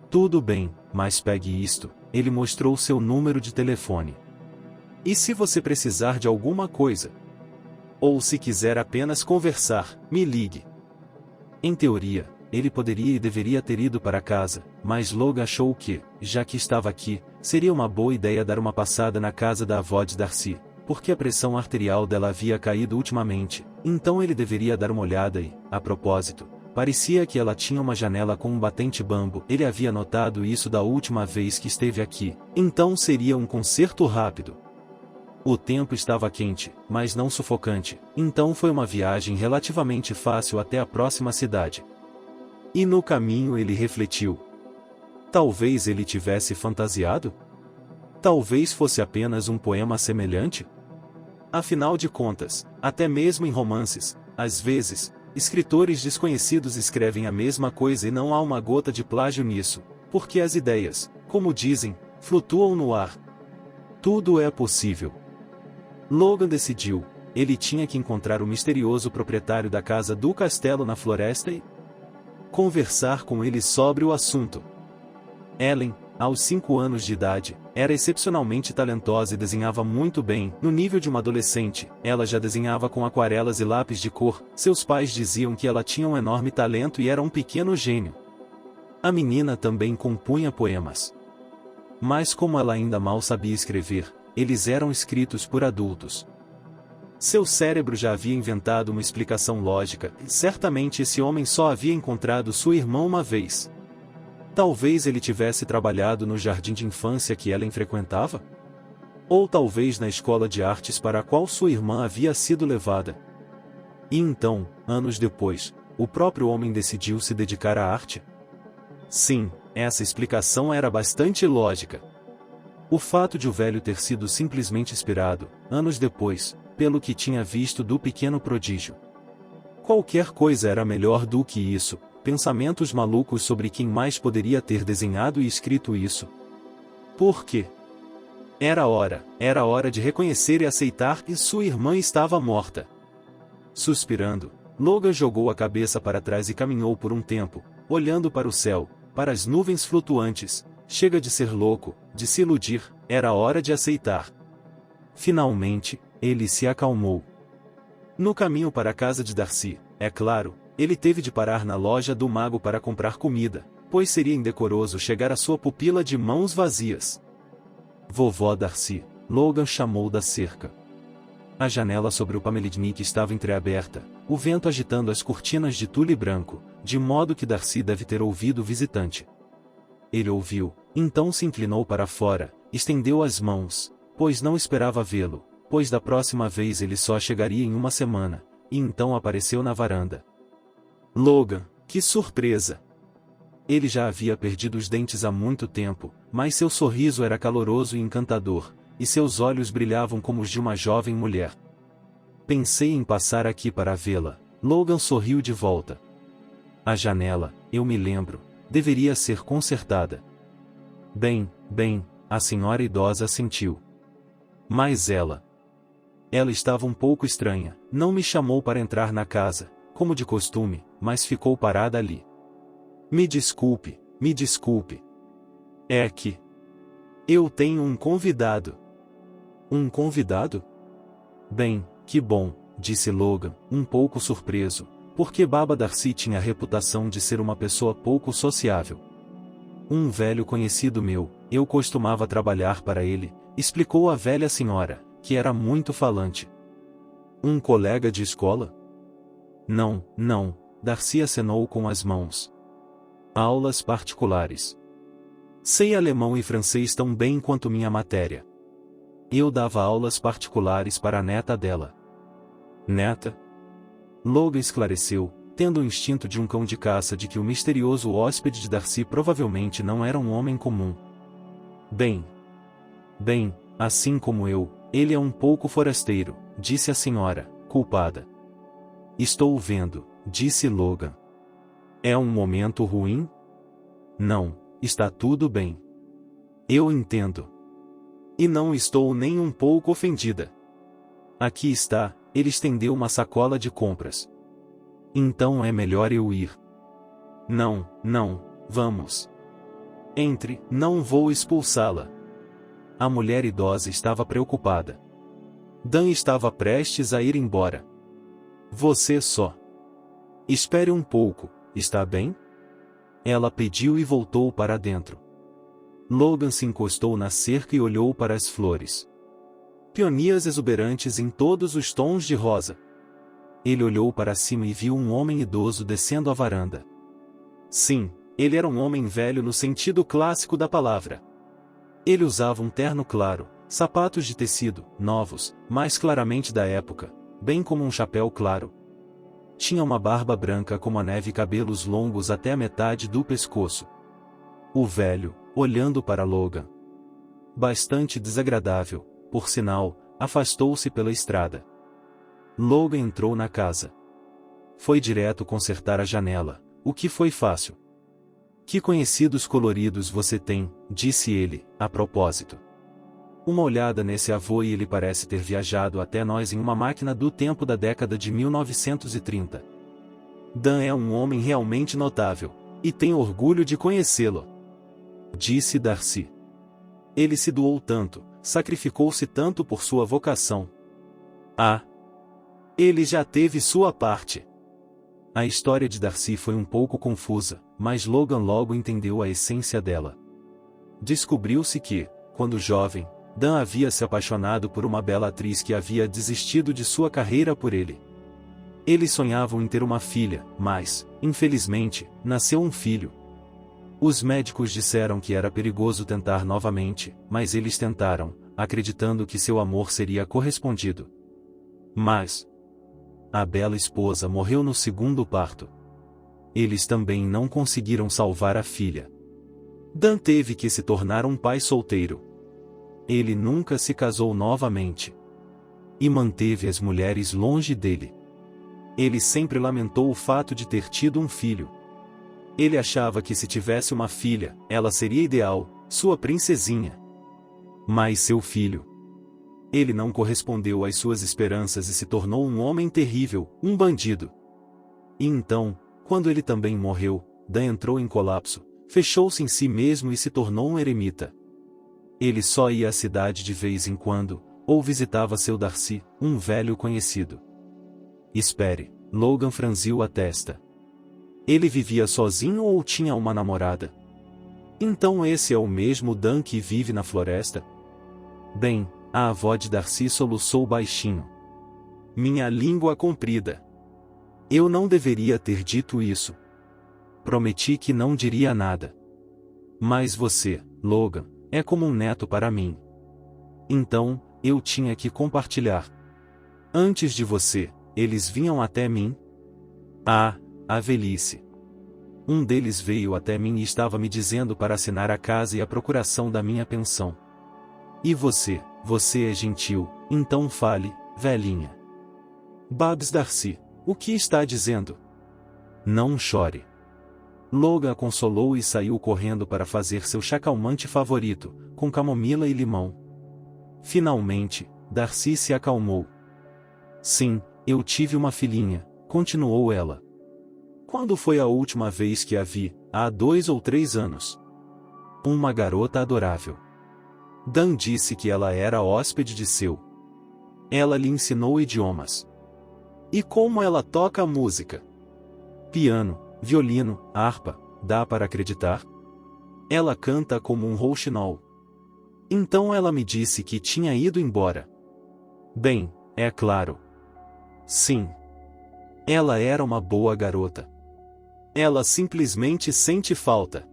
Tudo bem, mas pegue isto, ele mostrou seu número de telefone. E se você precisar de alguma coisa? Ou se quiser apenas conversar, me ligue. Em teoria, ele poderia e deveria ter ido para casa, mas Logan achou que, já que estava aqui, seria uma boa ideia dar uma passada na casa da avó de Darcy, porque a pressão arterial dela havia caído ultimamente, então ele deveria dar uma olhada e, a propósito, parecia que ela tinha uma janela com um batente bambo, ele havia notado isso da última vez que esteve aqui, então seria um concerto rápido. O tempo estava quente, mas não sufocante, então foi uma viagem relativamente fácil até a próxima cidade. E no caminho ele refletiu. Talvez ele tivesse fantasiado? Talvez fosse apenas um poema semelhante? Afinal de contas, até mesmo em romances, às vezes, escritores desconhecidos escrevem a mesma coisa e não há uma gota de plágio nisso, porque as ideias, como dizem, flutuam no ar. Tudo é possível. Logan decidiu, ele tinha que encontrar o misterioso proprietário da casa do castelo na floresta e conversar com ele sobre o assunto. Ellen, aos 5 anos de idade, era excepcionalmente talentosa e desenhava muito bem, no nível de uma adolescente, ela já desenhava com aquarelas e lápis de cor, seus pais diziam que ela tinha um enorme talento e era um pequeno gênio. A menina também compunha poemas. Mas como ela ainda mal sabia escrever, eles eram escritos por adultos. Seu cérebro já havia inventado uma explicação lógica, e certamente esse homem só havia encontrado sua irmã uma vez. Talvez ele tivesse trabalhado no jardim de infância que Ellen frequentava? Ou talvez na escola de artes para a qual sua irmã havia sido levada. E então, anos depois, o próprio homem decidiu se dedicar à arte? Sim, essa explicação era bastante lógica. O fato de o velho ter sido simplesmente inspirado, anos depois, pelo que tinha visto do pequeno prodígio. Qualquer coisa era melhor do que isso, pensamentos malucos sobre quem mais poderia ter desenhado e escrito isso. Por quê? Era hora de reconhecer e aceitar que sua irmã estava morta. Suspirando, Logan jogou a cabeça para trás e caminhou por um tempo, olhando para o céu, para as nuvens flutuantes. Chega de ser louco, de se iludir, era hora de aceitar. Finalmente, ele se acalmou. No caminho para a casa de Darcy, é claro, ele teve de parar na loja do mago para comprar comida, pois seria indecoroso chegar à sua pupila de mãos vazias. Vovó Darcy, Logan chamou da cerca. A janela sobre o Pamelidnik estava entreaberta, o vento agitando as cortinas de tule branco, de modo que Darcy deve ter ouvido o visitante. Ele ouviu, então se inclinou para fora, estendeu as mãos, pois não esperava vê-lo, pois da próxima vez ele só chegaria em uma semana, e então apareceu na varanda. Logan, que surpresa! Ele já havia perdido os dentes há muito tempo, mas seu sorriso era caloroso e encantador, e seus olhos brilhavam como os de uma jovem mulher. Pensei em passar aqui para vê-la. Logan sorriu de volta. A janela, eu me lembro, deveria ser consertada. Bem, a senhora idosa assentiu. Mas ela estava um pouco estranha, não me chamou para entrar na casa, como de costume, mas ficou parada ali. Me desculpe. É que eu tenho um convidado. Um convidado? Bem, que bom, disse Logan, um pouco surpreso, porque Baba Darcy tinha a reputação de ser uma pessoa pouco sociável. Um velho conhecido meu, eu costumava trabalhar para ele, explicou a velha senhora, que era muito falante. Um colega de escola? Não, Darcy acenou com as mãos. Aulas particulares. Sei alemão e francês tão bem quanto minha matéria. Eu dava aulas particulares para a neta dela. Neta? Logan esclareceu, tendo o instinto de um cão de caça de que o misterioso hóspede de Darcy provavelmente não era um homem comum. Bem, assim como eu, ele é um pouco forasteiro, disse a senhora, culpada. Estou vendo, disse Logan. É um momento ruim? Não, está tudo bem. Eu entendo. E não estou nem um pouco ofendida. Aqui está, ele estendeu uma sacola de compras. Então é melhor eu ir. Não, vamos. Entre, não vou expulsá-la. A mulher idosa estava preocupada. Dan estava prestes a ir embora. Você só. Espere um pouco, está bem? Ela pediu e voltou para dentro. Logan se encostou na cerca e olhou para as flores. Peonias exuberantes em todos os tons de rosa. Ele olhou para cima e viu um homem idoso descendo a varanda. Sim, ele era um homem velho no sentido clássico da palavra. Ele usava um terno claro, sapatos de tecido, novos, mais claramente da época, bem como um chapéu claro. Tinha uma barba branca como a neve e cabelos longos até a metade do pescoço. O velho, olhando para Logan. Bastante desagradável, por sinal, afastou-se pela estrada. Logan entrou na casa. Foi direto consertar a janela, o que foi fácil. Que conhecidos coloridos você tem, disse ele, a propósito. Uma olhada nesse avô e ele parece ter viajado até nós em uma máquina do tempo da década de 1930. Dan é um homem realmente notável, e tenho orgulho de conhecê-lo. Disse Darcy. Ele se doou tanto, sacrificou-se tanto por sua vocação. Ah! Ele já teve sua parte. A história de Darcy foi um pouco confusa, mas Logan logo entendeu a essência dela. Descobriu-se que, quando jovem, Dan havia se apaixonado por uma bela atriz que havia desistido de sua carreira por ele. Eles sonhavam em ter uma filha, mas, infelizmente, nasceu um filho. Os médicos disseram que era perigoso tentar novamente, mas eles tentaram, acreditando que seu amor seria correspondido. Mas a bela esposa morreu no segundo parto. Eles também não conseguiram salvar a filha. Dan teve que se tornar um pai solteiro. Ele nunca se casou novamente. E manteve as mulheres longe dele. Ele sempre lamentou o fato de ter tido um filho. Ele achava que se tivesse uma filha, ela seria ideal, sua princesinha. Mas seu filho. Ele não correspondeu às suas esperanças e se tornou um homem terrível, um bandido. E então, quando ele também morreu, Dan entrou em colapso, fechou-se em si mesmo e se tornou um eremita. Ele só ia à cidade de vez em quando, ou visitava seu Darcy, um velho conhecido. Espere, Logan franziu a testa. Ele vivia sozinho ou tinha uma namorada? Então esse é o mesmo Dan que vive na floresta? Bem, a avó de Darcy soluçou baixinho. Minha língua comprida. Eu não deveria ter dito isso. Prometi que não diria nada. Mas você, Logan, é como um neto para mim. Então, eu tinha que compartilhar. Antes de você, eles vinham até mim? Ah, a velhice. Um deles veio até mim e estava me dizendo para assinar a casa e a procuração da minha pensão. E você é gentil, então fale, velhinha. Babs Darcy, o que está dizendo? Não chore. Logan a consolou e saiu correndo para fazer seu chá calmante favorito, com camomila e limão. Finalmente, Darcy se acalmou. Sim, eu tive uma filhinha, continuou ela. Quando foi a última vez que a vi? Há 2 ou 3 anos. Uma garota adorável. Dan disse que ela era hóspede de seu. Ela lhe ensinou idiomas. E como ela toca música? Piano, violino, harpa, dá para acreditar? Ela canta como um rouxinol. Então ela me disse que tinha ido embora. Bem, é claro. Sim. Ela era uma boa garota. Ela simplesmente sente falta.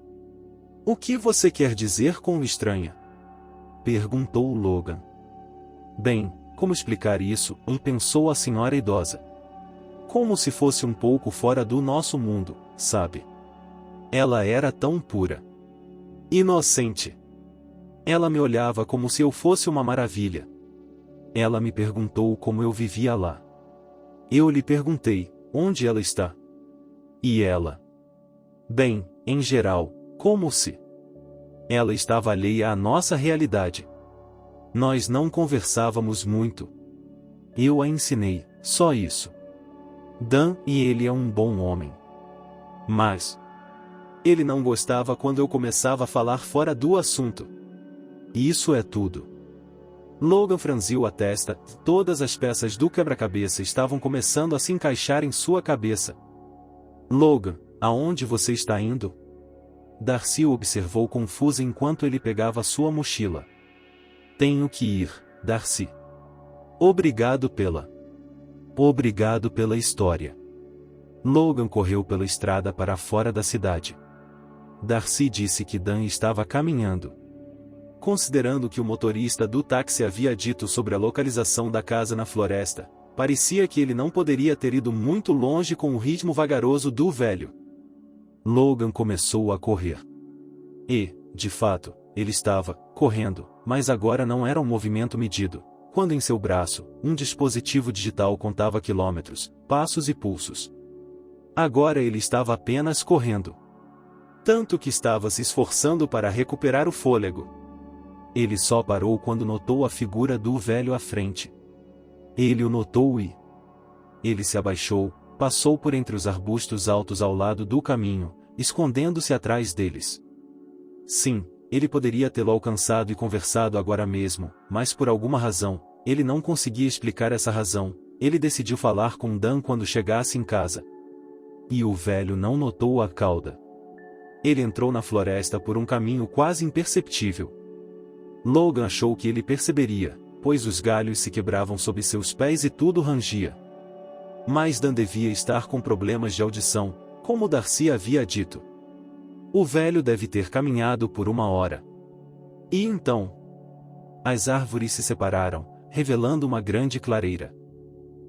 O que você quer dizer com estranha? Perguntou Logan. Bem, como explicar isso? Pensou a senhora idosa. Como se fosse um pouco fora do nosso mundo, sabe? Ela era tão pura. Inocente. Ela me olhava como se eu fosse uma maravilha. Ela me perguntou como eu vivia lá. Eu lhe perguntei, onde ela está? E ela? Bem, em geral, como se... Ela estava alheia à nossa realidade. Nós não conversávamos muito. Eu a ensinei, só isso. Dan, e ele é um bom homem. Mas... ele não gostava quando eu começava a falar fora do assunto. Isso é tudo. Logan franziu a testa, todas as peças do quebra-cabeça estavam começando a se encaixar em sua cabeça. Logan, aonde você está indo? Darcy o observou confusa enquanto ele pegava sua mochila. Tenho que ir, Darcy. Obrigado pela história. Logan correu pela estrada para fora da cidade. Darcy disse que Dan estava caminhando. Considerando que o motorista do táxi havia dito sobre a localização da casa na floresta, parecia que ele não poderia ter ido muito longe com o ritmo vagaroso do velho. Logan começou a correr. E, de fato, ele estava correndo, mas agora não era um movimento medido, quando em seu braço, um dispositivo digital contava quilômetros, passos e pulsos. Agora ele estava apenas correndo. Tanto que estava se esforçando para recuperar o fôlego. Ele só parou quando notou a figura do velho à frente. Ele o notou e... ele se abaixou, passou por entre os arbustos altos ao lado do caminho, escondendo-se atrás deles. Sim, ele poderia tê-lo alcançado e conversado agora mesmo, mas por alguma razão, ele não conseguia explicar essa razão. Ele decidiu falar com Dan quando chegasse em casa. E o velho não notou a cauda. Ele entrou na floresta por um caminho quase imperceptível. Logan achou que ele perceberia, pois os galhos se quebravam sob seus pés e tudo rangia. Mas Dan devia estar com problemas de audição, como Darcy havia dito. O velho deve ter caminhado por 1 hora. E então? As árvores se separaram, revelando uma grande clareira.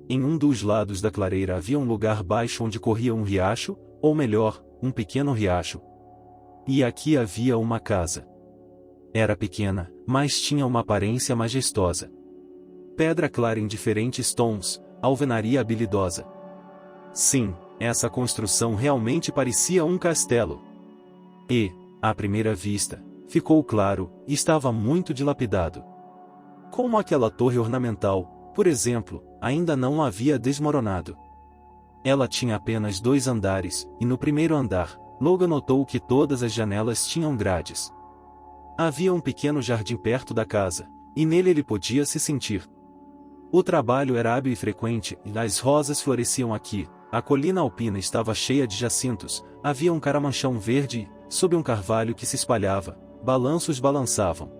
Em um dos lados da clareira havia um lugar baixo onde corria um riacho, ou melhor, um pequeno riacho. E aqui havia uma casa. Era pequena, mas tinha uma aparência majestosa. Pedra clara em diferentes tons, alvenaria habilidosa. Sim, essa construção realmente parecia um castelo. E, à primeira vista, ficou claro, estava muito dilapidado. Como aquela torre ornamental, por exemplo, ainda não havia desmoronado. Ela tinha apenas 2 andares, e no primeiro andar, Logan notou que todas as janelas tinham grades. Havia um pequeno jardim perto da casa, e nele ele podia se sentir. O trabalho era hábil e frequente, e as rosas floresciam aqui, a colina alpina estava cheia de jacintos, havia um caramanchão verde, e, sob um carvalho que se espalhava, balanços balançavam.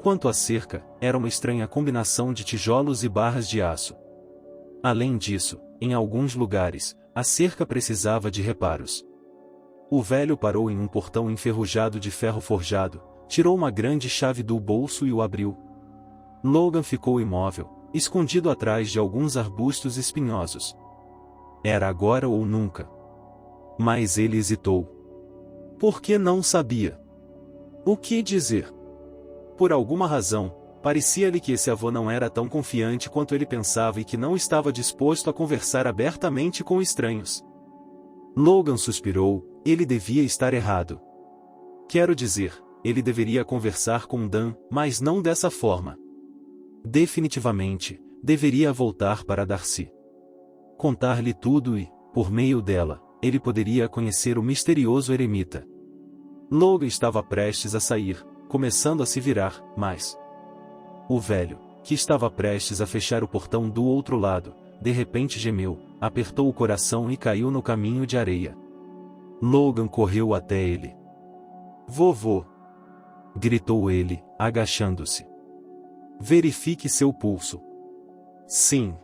Quanto à cerca, era uma estranha combinação de tijolos e barras de aço. Além disso, em alguns lugares, a cerca precisava de reparos. O velho parou em um portão enferrujado de ferro forjado, tirou uma grande chave do bolso e o abriu. Logan ficou imóvel, escondido atrás de alguns arbustos espinhosos. Era agora ou nunca. Mas ele hesitou. Porque não sabia o que dizer. Por alguma razão, parecia-lhe que esse avô não era tão confiante quanto ele pensava e que não estava disposto a conversar abertamente com estranhos. Logan suspirou, ele devia estar errado. Quero dizer, ele deveria conversar com Dan, mas não dessa forma. Definitivamente, deveria voltar para Darcy. Contar-lhe tudo e, por meio dela, ele poderia conhecer o misterioso eremita. Logan estava prestes a sair, começando a se virar, mas o velho, que estava prestes a fechar o portão do outro lado, de repente gemeu, apertou o coração e caiu no caminho de areia. Logan correu até ele. "Vovô!" gritou ele, agachando-se. "Verifique seu pulso." Sim.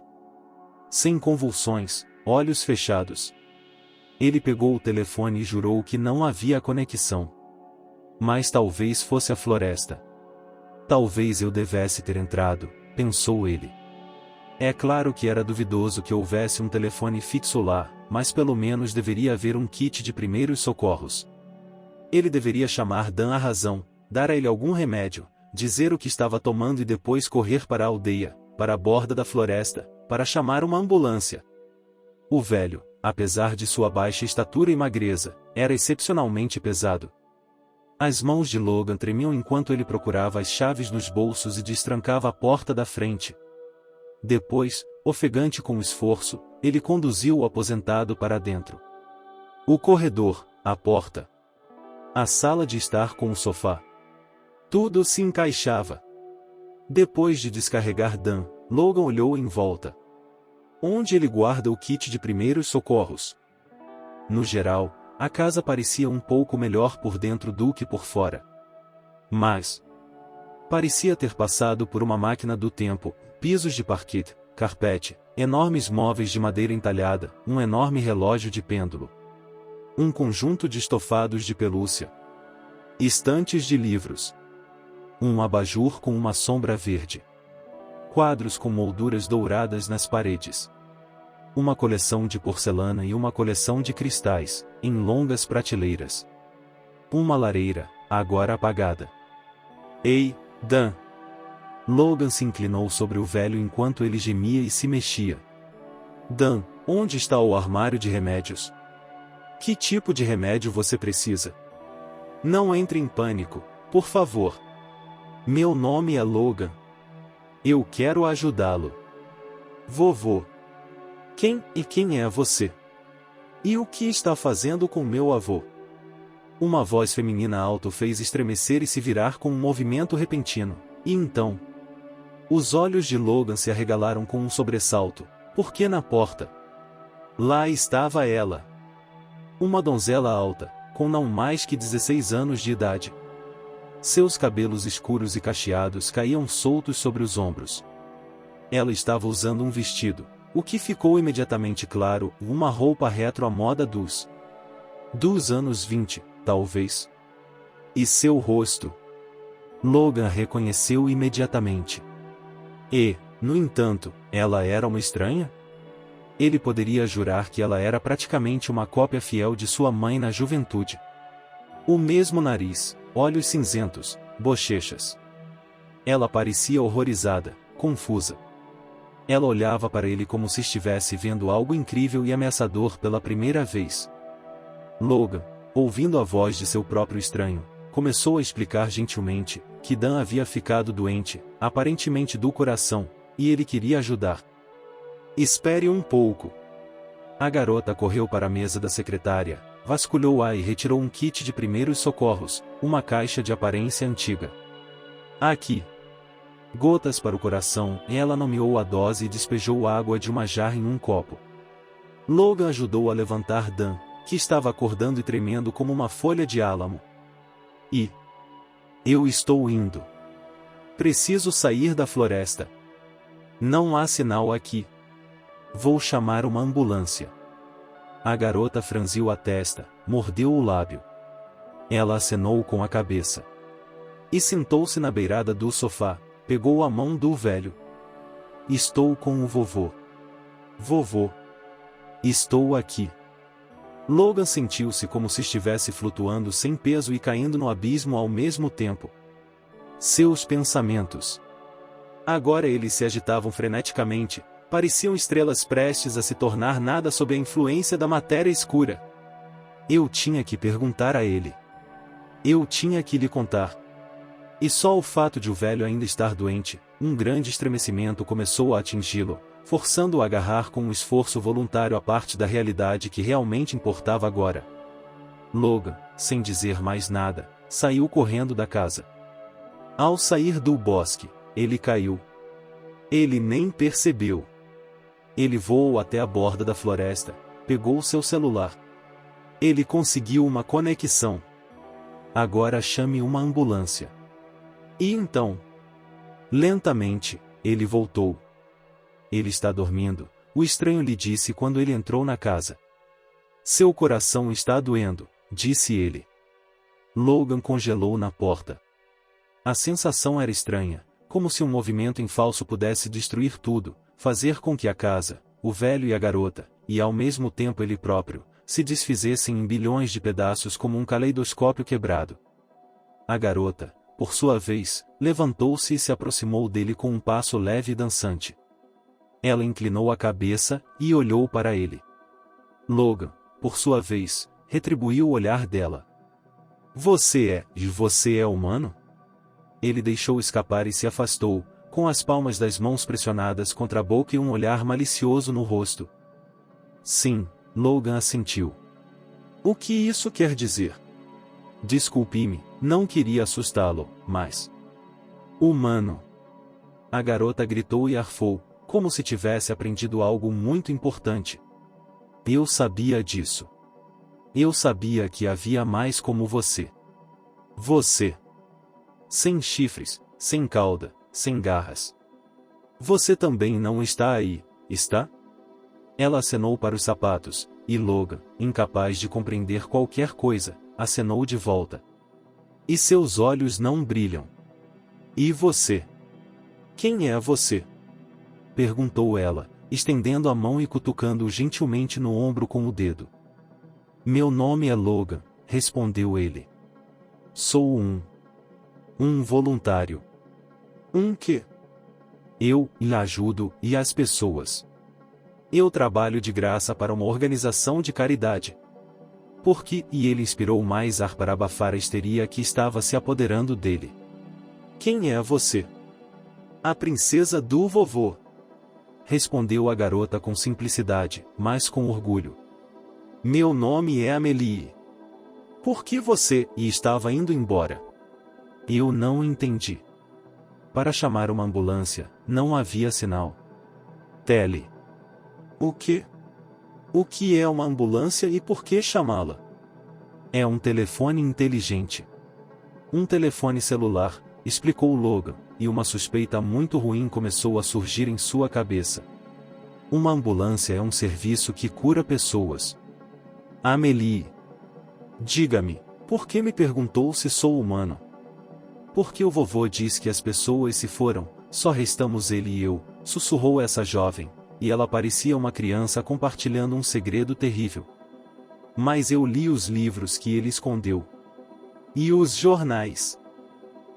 Sem convulsões, olhos fechados. Ele pegou o telefone e jurou que não havia conexão. Mas talvez fosse a floresta. Talvez eu devesse ter entrado, pensou ele. É claro que era duvidoso que houvesse um telefone fixo lá, mas pelo menos deveria haver um kit de primeiros socorros. Ele deveria chamar Dan à razão, dar a ele algum remédio, dizer o que estava tomando e depois correr para a aldeia, para a borda da floresta, para chamar uma ambulância. O velho, apesar de sua baixa estatura e magreza, era excepcionalmente pesado. As mãos de Logan tremiam enquanto ele procurava as chaves nos bolsos e destrancava a porta da frente. Depois, ofegante com esforço, ele conduziu o aposentado para dentro. O corredor, a porta. A sala de estar com o sofá. Tudo se encaixava. Depois de descarregar Dan, Logan olhou em volta. Onde ele guarda o kit de primeiros socorros? No geral, a casa parecia um pouco melhor por dentro do que por fora. Mas parecia ter passado por uma máquina do tempo, pisos de parquet, carpete, enormes móveis de madeira entalhada, um enorme relógio de pêndulo. Um conjunto de estofados de pelúcia. Estantes de livros. Um abajur com uma sombra verde. Quadros com molduras douradas nas paredes. Uma coleção de porcelana e uma coleção de cristais, em longas prateleiras. Uma lareira, agora apagada. Ei, Dan! Logan se inclinou sobre o velho enquanto ele gemia e se mexia. Dan, onde está o armário de remédios? Que tipo de remédio você precisa? Não entre em pânico, por favor. Meu nome é Logan. Eu quero ajudá-lo. Vovô. Quem é você? E o que está fazendo com meu avô? Uma voz feminina alta o fez estremecer e se virar com um movimento repentino, e então os olhos de Logan se arregalaram com um sobressalto, porque na porta lá estava ela. Uma donzela alta, com não mais que 16 anos de idade. Seus cabelos escuros e cacheados caíam soltos sobre os ombros. Ela estava usando um vestido, o que ficou imediatamente claro, uma roupa retro à moda dos anos 20, talvez. E seu rosto? Logan reconheceu imediatamente. E, no entanto, ela era uma estranha? Ele poderia jurar que ela era praticamente uma cópia fiel de sua mãe na juventude. O mesmo nariz, olhos cinzentos, bochechas. Ela parecia horrorizada, confusa. Ela olhava para ele como se estivesse vendo algo incrível e ameaçador pela primeira vez. Logan, ouvindo a voz de seu próprio estranho, começou a explicar gentilmente que Dan havia ficado doente, aparentemente do coração, e ele queria ajudar. Espere um pouco. A garota correu para a mesa da secretária, vasculhou-a e retirou um kit de primeiros socorros, uma caixa de aparência antiga. Aqui. Gotas para o coração, ela nomeou a dose e despejou água de uma jarra em um copo. Logan ajudou a levantar Dan, que estava acordando e tremendo como uma folha de álamo. Eu estou indo. Preciso sair da floresta. Não há sinal aqui. Vou chamar uma ambulância. A garota franziu a testa, mordeu o lábio. Ela acenou com a cabeça. E sentou-se na beirada do sofá, pegou a mão do velho. Estou com o vovô. Vovô. Estou aqui. Logan sentiu-se como se estivesse flutuando sem peso e caindo no abismo ao mesmo tempo. Seus pensamentos. Agora eles se agitavam freneticamente, pareciam estrelas prestes a se tornar nada sob a influência da matéria escura. Eu tinha que perguntar a ele. Eu tinha que lhe contar. E só o fato de o velho ainda estar doente, um grande estremecimento começou a atingi-lo, forçando-o a agarrar com um esforço voluntário a parte da realidade que realmente importava agora. Logan, sem dizer mais nada, saiu correndo da casa. Ao sair do bosque, ele caiu. Ele nem percebeu. Ele voou até a borda da floresta, pegou seu celular. Ele conseguiu uma conexão. Agora chame uma ambulância. E então? Lentamente, ele voltou. Ele está dormindo, o estranho lhe disse quando ele entrou na casa. Seu coração está doendo, disse ele. Logan congelou na porta. A sensação era estranha, como se um movimento em falso pudesse destruir tudo, fazer com que a casa, o velho e a garota, e ao mesmo tempo ele próprio, se desfizessem em bilhões de pedaços como um caleidoscópio quebrado. A garota, por sua vez, levantou-se e se aproximou dele com um passo leve e dançante. Ela inclinou a cabeça e olhou para ele. Logan, por sua vez, retribuiu o olhar dela. Você é humano? Ele deixou escapar e se afastou, com as palmas das mãos pressionadas contra a boca e um olhar malicioso no rosto. Sim, Logan assentiu. O que isso quer dizer? Desculpe-me, não queria assustá-lo, mas... Humano! A garota gritou e arfou, como se tivesse aprendido algo muito importante. Eu sabia disso. Eu sabia que havia mais como você. Você. Sem chifres, sem cauda, sem garras. Você também não está aí, está? Ela acenou para os sapatos, e Logan, incapaz de compreender qualquer coisa, acenou de volta. E seus olhos não brilham. E você? Quem é você? Perguntou ela, estendendo a mão e cutucando-o gentilmente no ombro com o dedo. Meu nome é Logan, respondeu ele. Sou um voluntário. Um quê? Eu lhe ajudo e as pessoas. Eu trabalho de graça para uma organização de caridade. Porque, e ele inspirou mais ar para abafar a histeria que estava se apoderando dele. Quem é você? A princesa do vovô. Respondeu a garota com simplicidade, mas com orgulho. Meu nome é Amelie. Por que você estava indo embora? Eu não entendi. Para chamar uma ambulância, não havia sinal. Tele. O quê? O que é uma ambulância e por que chamá-la? É um telefone inteligente. Um telefone celular, explicou Logan, e uma suspeita muito ruim começou a surgir em sua cabeça. Uma ambulância é um serviço que cura pessoas. Amelie. Diga-me, por que me perguntou se sou humano? Porque o vovô diz que as pessoas se foram, só restamos ele e eu, sussurrou essa jovem, e ela parecia uma criança compartilhando um segredo terrível. Mas eu li os livros que ele escondeu. E os jornais.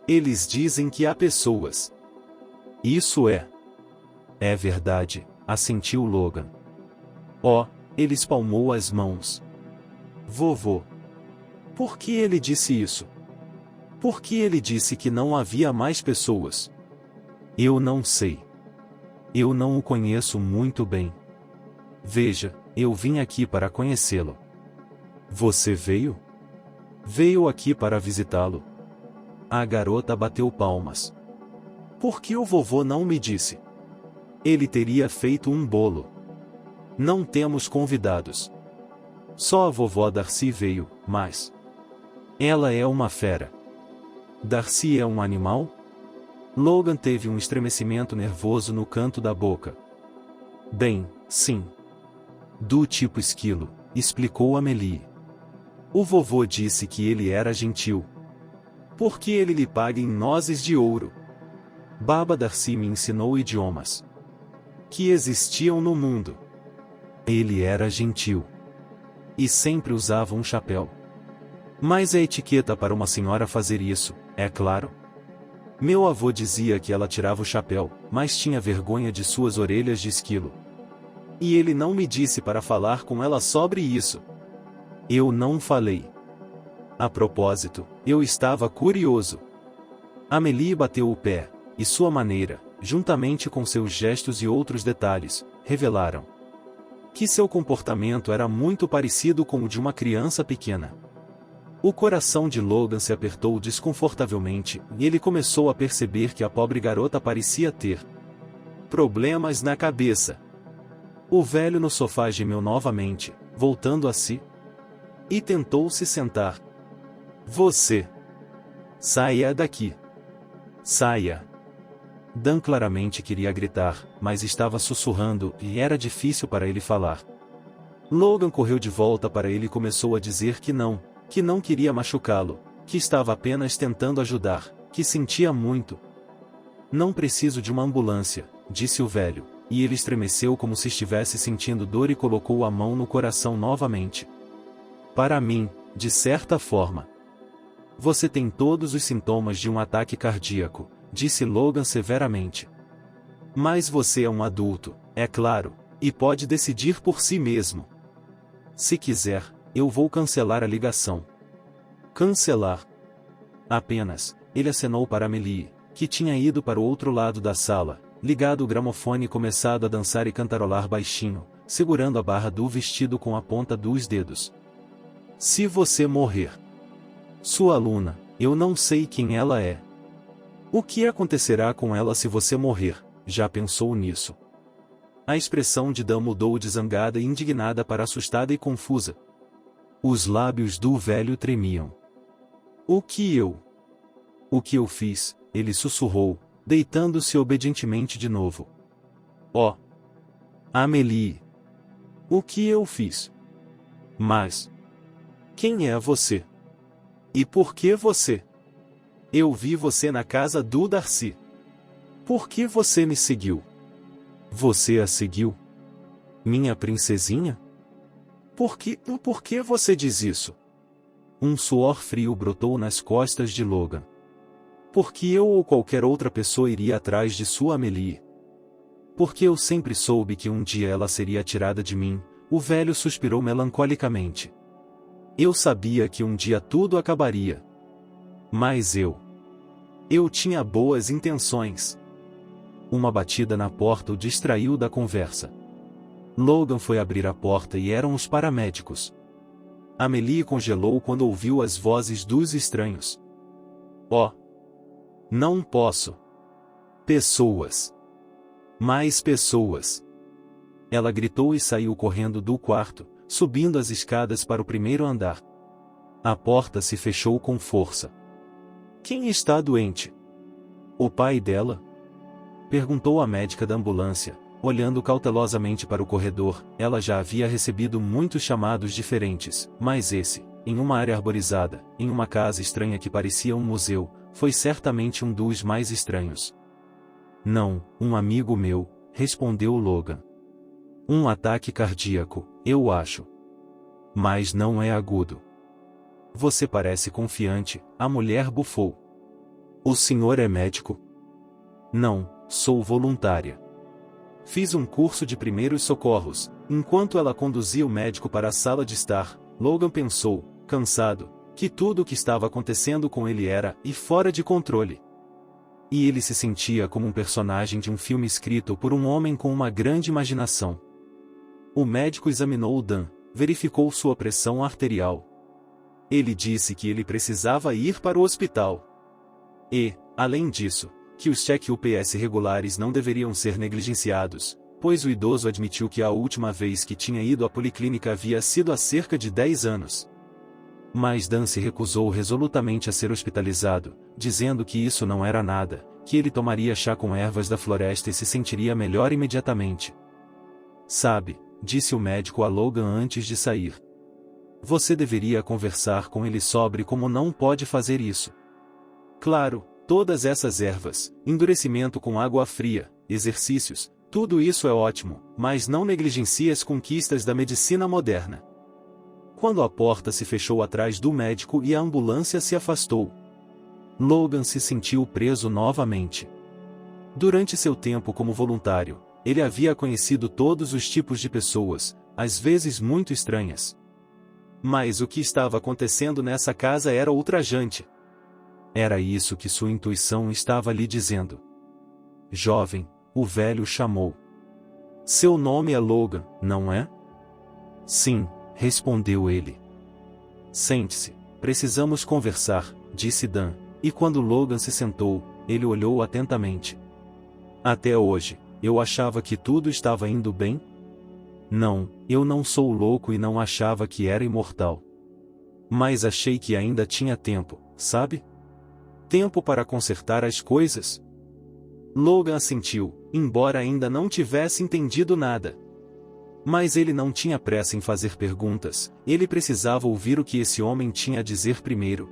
Eles dizem que há pessoas. Isso é. É verdade, assentiu Logan. Oh, ele espalmou as mãos. Vovô. Por que ele disse isso? Por que ele disse que não havia mais pessoas? Eu não sei. Eu não o conheço muito bem. Veja, eu vim aqui para conhecê-lo. Você veio? Veio aqui para visitá-lo. A garota bateu palmas. Por que o vovô não me disse? Ele teria feito um bolo. Não temos convidados. Só a vovó Darcy veio, mas... ela é uma fera. Darcy é um animal? Logan teve um estremecimento nervoso no canto da boca. Bem, sim. Do tipo esquilo, explicou Amélie. O vovô disse que ele era gentil. Porque ele lhe paga em nozes de ouro. Baba Darcy me ensinou idiomas que existiam no mundo. Ele era gentil. E sempre usava um chapéu. Mas é etiqueta para uma senhora fazer isso, é claro. Meu avô dizia que ela tirava o chapéu, mas tinha vergonha de suas orelhas de esquilo. E ele não me disse para falar com ela sobre isso. Eu não falei. A propósito, eu estava curioso. Amélie bateu o pé, e sua maneira, juntamente com seus gestos e outros detalhes, revelaram que seu comportamento era muito parecido com o de uma criança pequena. O coração de Logan se apertou desconfortavelmente, e ele começou a perceber que a pobre garota parecia ter problemas na cabeça. O velho no sofá gemeu novamente, voltando a si, e tentou se sentar. Você! Saia daqui! Saia! Dan claramente queria gritar, mas estava sussurrando, e era difícil para ele falar. Logan correu de volta para ele e começou a dizer que não queria machucá-lo, que estava apenas tentando ajudar, que sentia muito. Não preciso de uma ambulância, disse o velho, e ele estremeceu como se estivesse sentindo dor e colocou a mão no coração novamente. Para mim, de certa forma. Você tem todos os sintomas de um ataque cardíaco, disse Logan severamente. Mas você é um adulto, é claro, e pode decidir por si mesmo. Se quiser, eu vou cancelar a ligação. Cancelar. Apenas, ele acenou para Amélie, que tinha ido para o outro lado da sala, ligado o gramofone e começado a dançar e cantarolar baixinho, segurando a barra do vestido com a ponta dos dedos. Se você morrer. Sua aluna, eu não sei quem ela é. O que acontecerá com ela se você morrer? Já pensou nisso? A expressão de Dan mudou de zangada e indignada para assustada e confusa. Os lábios do velho tremiam. O que eu fiz, ele sussurrou, deitando-se obedientemente de novo. Oh! Amélie! O que eu fiz? Mas... quem é você? E por que você? Eu vi você na casa do Darcy. Por que você me seguiu? Você a seguiu? Minha princesinha? Por que você diz isso? Um suor frio brotou nas costas de Logan. Porque eu ou qualquer outra pessoa iria atrás de sua Amélie? Porque eu sempre soube que um dia ela seria tirada de mim, o velho suspirou melancolicamente. Eu sabia que um dia tudo acabaria. Mas eu tinha boas intenções. Uma batida na porta o distraiu da conversa. Logan foi abrir a porta e eram os paramédicos. Amélie congelou quando ouviu as vozes dos estranhos. Oh! Não posso. Pessoas. Mais pessoas. Ela gritou e saiu correndo do quarto, subindo as escadas para o primeiro andar. A porta se fechou com força. Quem está doente? O pai dela? Perguntou a médica da ambulância, olhando cautelosamente para o corredor. Ela já havia recebido muitos chamados diferentes, mas esse, em uma área arborizada, em uma casa estranha que parecia um museu, foi certamente um dos mais estranhos. Não, um amigo meu, respondeu Logan. Um ataque cardíaco, eu acho. Mas não é agudo. Você parece confiante, a mulher bufou. O senhor é médico? Não, sou voluntária. Fiz um curso de primeiros socorros. Enquanto ela conduzia o médico para a sala de estar, Logan pensou, cansado, que tudo o que estava acontecendo com ele era e fora de controle. E ele se sentia como um personagem de um filme escrito por um homem com uma grande imaginação. O médico examinou o Dan, verificou sua pressão arterial. Ele disse que ele precisava ir para o hospital. E, além disso, que os check-ups regulares não deveriam ser negligenciados, pois o idoso admitiu que a última vez que tinha ido à policlínica havia sido há cerca de 10 anos. Mas Dan se recusou resolutamente a ser hospitalizado, dizendo que isso não era nada, que ele tomaria chá com ervas da floresta e se sentiria melhor imediatamente. Sabe, disse o médico a Logan antes de sair. Você deveria conversar com ele sobre como não pode fazer isso. Claro, todas essas ervas, endurecimento com água fria, exercícios, tudo isso é ótimo, mas não negligencie as conquistas da medicina moderna. Quando a porta se fechou atrás do médico e a ambulância se afastou, Logan se sentiu preso novamente. Durante seu tempo como voluntário, ele havia conhecido todos os tipos de pessoas, às vezes muito estranhas. Mas o que estava acontecendo nessa casa era ultrajante. Era isso que sua intuição estava lhe dizendo. Jovem, o velho chamou. Seu nome é Logan, não é? Sim, respondeu ele. Sente-se, precisamos conversar, disse Dan, e quando Logan se sentou, ele olhou atentamente. Até hoje, eu achava que tudo estava indo bem? Não, eu não sou louco e não achava que era imortal. Mas achei que ainda tinha tempo, sabe? Tempo para consertar as coisas. Logan assentiu, embora ainda não tivesse entendido nada. Mas ele não tinha pressa em fazer perguntas, ele precisava ouvir o que esse homem tinha a dizer primeiro.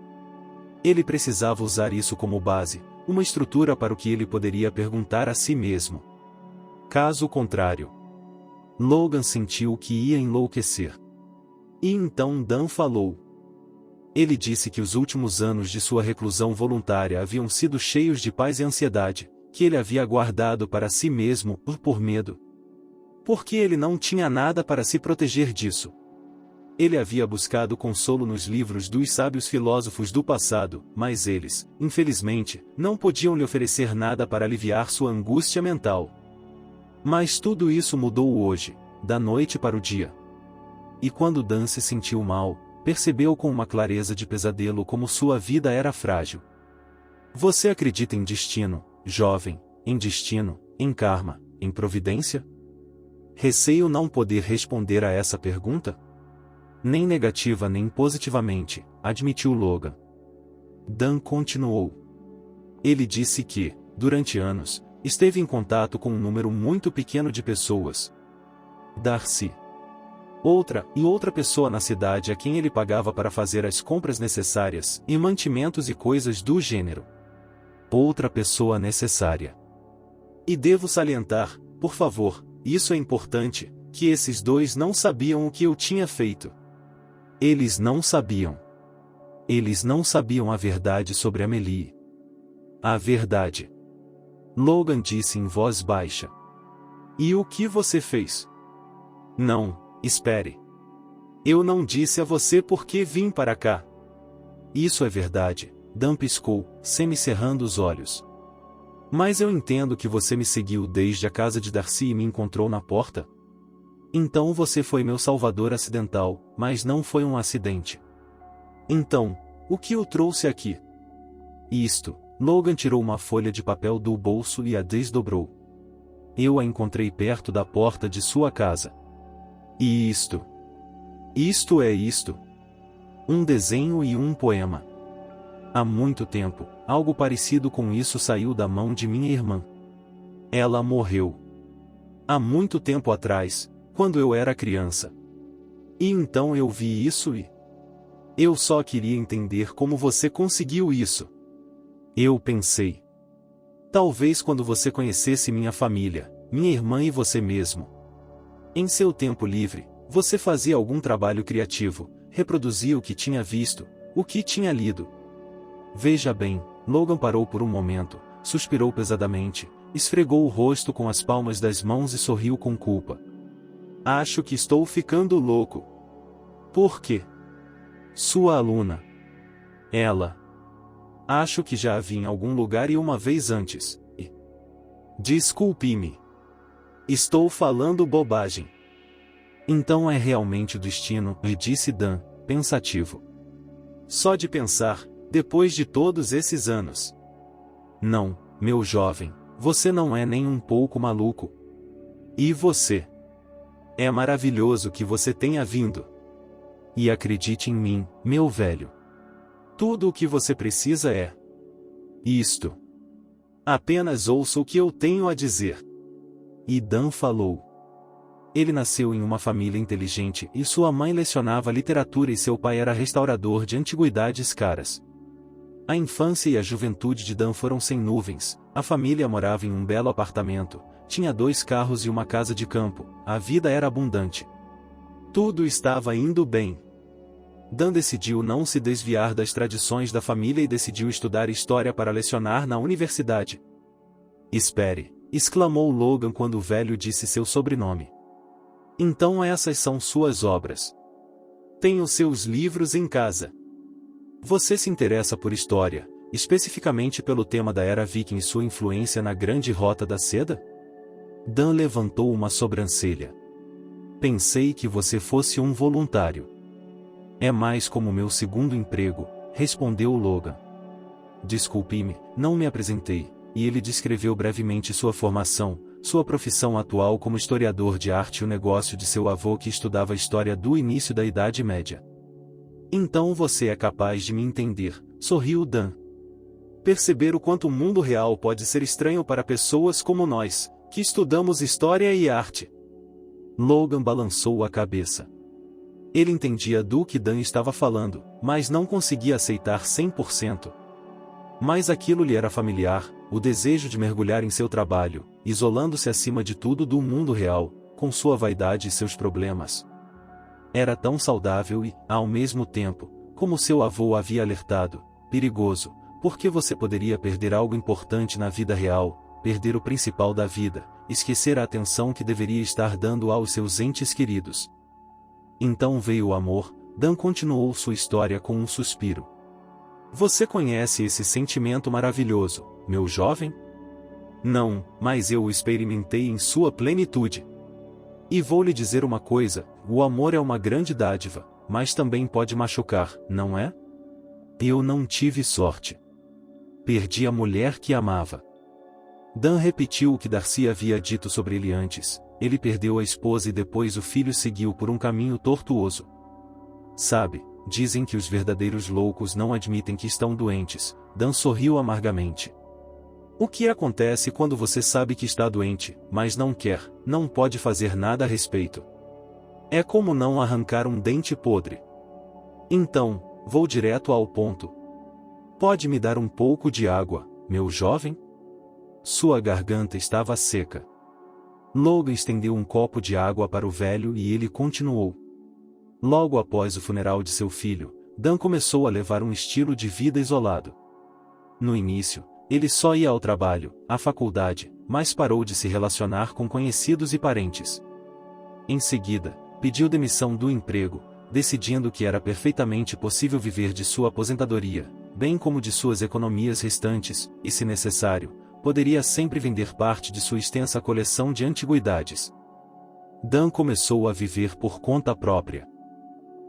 Ele precisava usar isso como base, uma estrutura para o que ele poderia perguntar a si mesmo. Caso contrário, Logan sentiu que ia enlouquecer. E então Dan falou. Ele disse que os últimos anos de sua reclusão voluntária haviam sido cheios de paz e ansiedade, que ele havia guardado para si mesmo, por medo. Porque ele não tinha nada para se proteger disso. Ele havia buscado consolo nos livros dos sábios filósofos do passado, mas eles, infelizmente, não podiam lhe oferecer nada para aliviar sua angústia mental. Mas tudo isso mudou hoje, da noite para o dia. E quando Dan se sentiu mal, percebeu com uma clareza de pesadelo como sua vida era frágil. Você acredita em destino, jovem, em destino, em karma, em providência? Receio não poder responder a essa pergunta? Nem negativa nem positivamente, admitiu Logan. Dan continuou. Ele disse que, durante anos, esteve em contato com um número muito pequeno de pessoas. Darcy. Outra pessoa na cidade a quem ele pagava para fazer as compras necessárias, e mantimentos e coisas do gênero. Outra pessoa necessária. E devo salientar, por favor, isso é importante, que esses dois não sabiam o que eu tinha feito. Eles não sabiam. Eles não sabiam a verdade sobre Amelie. A verdade. Logan disse em voz baixa. E o que você fez? Não, espere. Eu não disse a você por que vim para cá. Isso é verdade, Dan piscou, semicerrando os olhos. Mas eu entendo que você me seguiu desde a casa de Darcy e me encontrou na porta. Então você foi meu salvador acidental, mas não foi um acidente. Então, o que o trouxe aqui? Isto. Logan tirou uma folha de papel do bolso e a desdobrou. Eu a encontrei perto da porta de sua casa. E isto? Isto é isto. Um desenho e um poema. Há muito tempo, algo parecido com isso saiu da mão de minha irmã. Ela morreu. Há muito tempo atrás, quando eu era criança. E então eu vi isso e... eu só queria entender como você conseguiu isso. Eu pensei. Talvez quando você conhecesse minha família, minha irmã e você mesmo. Em seu tempo livre, você fazia algum trabalho criativo, reproduzia o que tinha visto, o que tinha lido. Veja bem, Logan parou por um momento, suspirou pesadamente, esfregou o rosto com as palmas das mãos e sorriu com culpa. Acho que estou ficando louco. Por quê? Sua aluna. Ela. Acho que já a vi em algum lugar e uma vez antes. Desculpe-me. Estou falando bobagem. Então é realmente o destino, lhe disse Dan, pensativo. Só de pensar, depois de todos esses anos. Não, meu jovem, você não é nem um pouco maluco. E você? É maravilhoso que você tenha vindo. E acredite em mim, meu velho. Tudo o que você precisa é isto. Apenas ouça o que eu tenho a dizer. E Dan falou. Ele nasceu em uma família inteligente e sua mãe lecionava literatura e seu pai era restaurador de antiguidades caras. A infância e a juventude de Dan foram sem nuvens, a família morava em um belo apartamento, tinha 2 carros e uma casa de campo, a vida era abundante. Tudo estava indo bem. Dan decidiu não se desviar das tradições da família e decidiu estudar história para lecionar na universidade. Espere, exclamou Logan quando o velho disse seu sobrenome. Então essas são suas obras. Tenho seus livros em casa. Você se interessa por história, especificamente pelo tema da Era Viking e sua influência na Grande Rota da Seda? Dan levantou uma sobrancelha. Pensei que você fosse um voluntário. É mais como meu segundo emprego, respondeu Logan. Desculpe-me, não me apresentei, e ele descreveu brevemente sua formação, sua profissão atual como historiador de arte e o negócio de seu avô que estudava a história do início da Idade Média. Então você é capaz de me entender, sorriu Dan. Perceber o quanto o mundo real pode ser estranho para pessoas como nós, que estudamos história e arte. Logan balançou a cabeça. Ele entendia do que Dan estava falando, mas não conseguia aceitar 100%. Mas aquilo lhe era familiar, o desejo de mergulhar em seu trabalho, isolando-se acima de tudo do mundo real, com sua vaidade e seus problemas. Era tão saudável e, ao mesmo tempo, como seu avô havia alertado, perigoso, porque você poderia perder algo importante na vida real, perder o principal da vida, esquecer a atenção que deveria estar dando aos seus entes queridos. Então veio o amor. Dan continuou sua história com um suspiro. Você conhece esse sentimento maravilhoso, meu jovem? Não, mas eu o experimentei em sua plenitude. E vou lhe dizer uma coisa, o amor é uma grande dádiva, mas também pode machucar, não é? Eu não tive sorte. Perdi a mulher que amava. Dan repetiu o que Darcy havia dito sobre ele antes. Ele perdeu a esposa e depois o filho seguiu por um caminho tortuoso. Sabe, dizem que os verdadeiros loucos não admitem que estão doentes. Dan sorriu amargamente. O que acontece quando você sabe que está doente, mas não quer, não pode fazer nada a respeito? É como não arrancar um dente podre. Então, vou direto ao ponto. Pode me dar um pouco de água, meu jovem? Sua garganta estava seca. Logan estendeu um copo de água para o velho e ele continuou. Logo após o funeral de seu filho, Dan começou a levar um estilo de vida isolado. No início, ele só ia ao trabalho, à faculdade, mas parou de se relacionar com conhecidos e parentes. Em seguida, pediu demissão do emprego, decidindo que era perfeitamente possível viver de sua aposentadoria, bem como de suas economias restantes, e se necessário, poderia sempre vender parte de sua extensa coleção de antiguidades. Dan começou a viver por conta própria.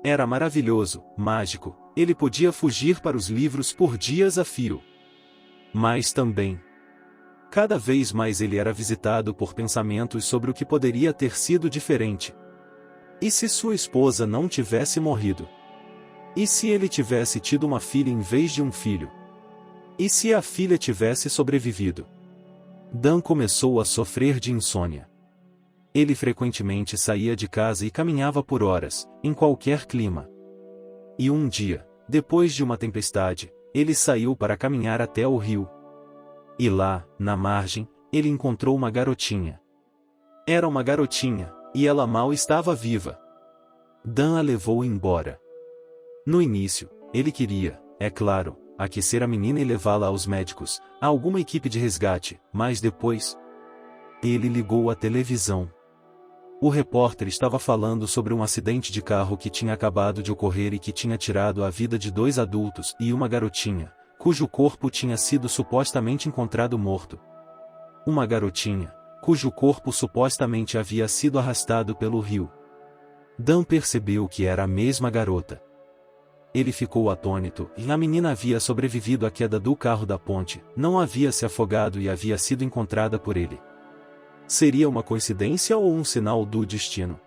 Era maravilhoso, mágico, ele podia fugir para os livros por dias a fio. Mas também, cada vez mais ele era visitado por pensamentos sobre o que poderia ter sido diferente. E se sua esposa não tivesse morrido? E se ele tivesse tido uma filha em vez de um filho? E se a filha tivesse sobrevivido? Dan começou a sofrer de insônia. Ele frequentemente saía de casa e caminhava por horas, em qualquer clima. E um dia, depois de uma tempestade, ele saiu para caminhar até o rio. E lá, na margem, ele encontrou uma garotinha. Era uma garotinha, e ela mal estava viva. Dan a levou embora. No início, ele queria, é claro, aquecer a menina e levá-la aos médicos, a alguma equipe de resgate, mas depois... Ele ligou a televisão. O repórter estava falando sobre um acidente de carro que tinha acabado de ocorrer e que tinha tirado a vida de 2 adultos e uma garotinha, cujo corpo tinha sido supostamente encontrado morto. Uma garotinha, cujo corpo supostamente havia sido arrastado pelo rio. Dan percebeu que era a mesma garota. Ele ficou atônito, e a menina havia sobrevivido à queda do carro da ponte, não havia se afogado e havia sido encontrada por ele. Seria uma coincidência ou um sinal do destino?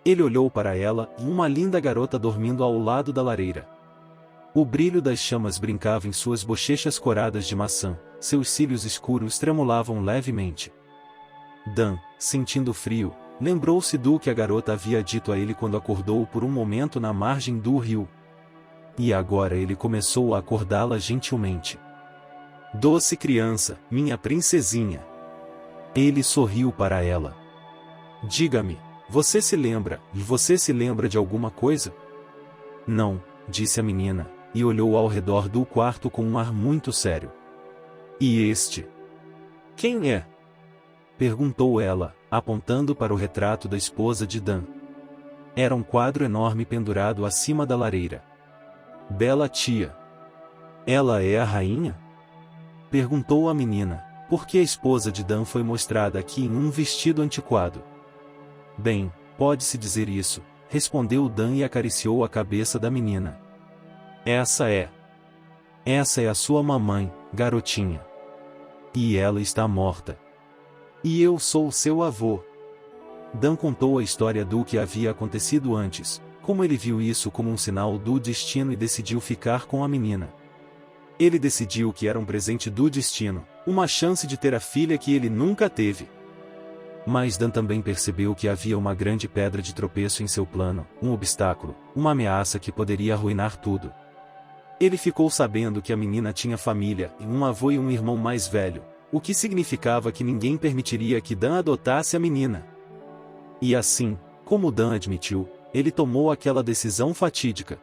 Ele olhou para ela, uma linda garota dormindo ao lado da lareira. O brilho das chamas brincava em suas bochechas coradas de maçã, seus cílios escuros tremulavam levemente. Dan, sentindo frio, lembrou-se do que a garota havia dito a ele quando acordou por um momento na margem do rio. E agora ele começou a acordá-la gentilmente. Doce criança, minha princesinha. Ele sorriu para ela. Diga-me, você se lembra de alguma coisa? Não, disse a menina, e olhou ao redor do quarto com um ar muito sério. E este? Quem é? Perguntou ela, apontando para o retrato da esposa de Dan. Era um quadro enorme pendurado acima da lareira. Bela tia. Ela é a rainha? Perguntou a menina. Porque a esposa de Dan foi mostrada aqui em um vestido antiquado. Bem, pode-se dizer isso, respondeu Dan e acariciou a cabeça da menina. Essa é a sua mamãe, garotinha. E ela está morta. E eu sou seu avô. Dan contou a história do que havia acontecido antes, como ele viu isso como um sinal do destino e decidiu ficar com a menina. Ele decidiu que era um presente do destino, uma chance de ter a filha que ele nunca teve. Mas Dan também percebeu que havia uma grande pedra de tropeço em seu plano, um obstáculo, uma ameaça que poderia arruinar tudo. Ele ficou sabendo que a menina tinha família, um avô e um irmão mais velho, o que significava que ninguém permitiria que Dan adotasse a menina. E assim, como Dan admitiu, ele tomou aquela decisão fatídica.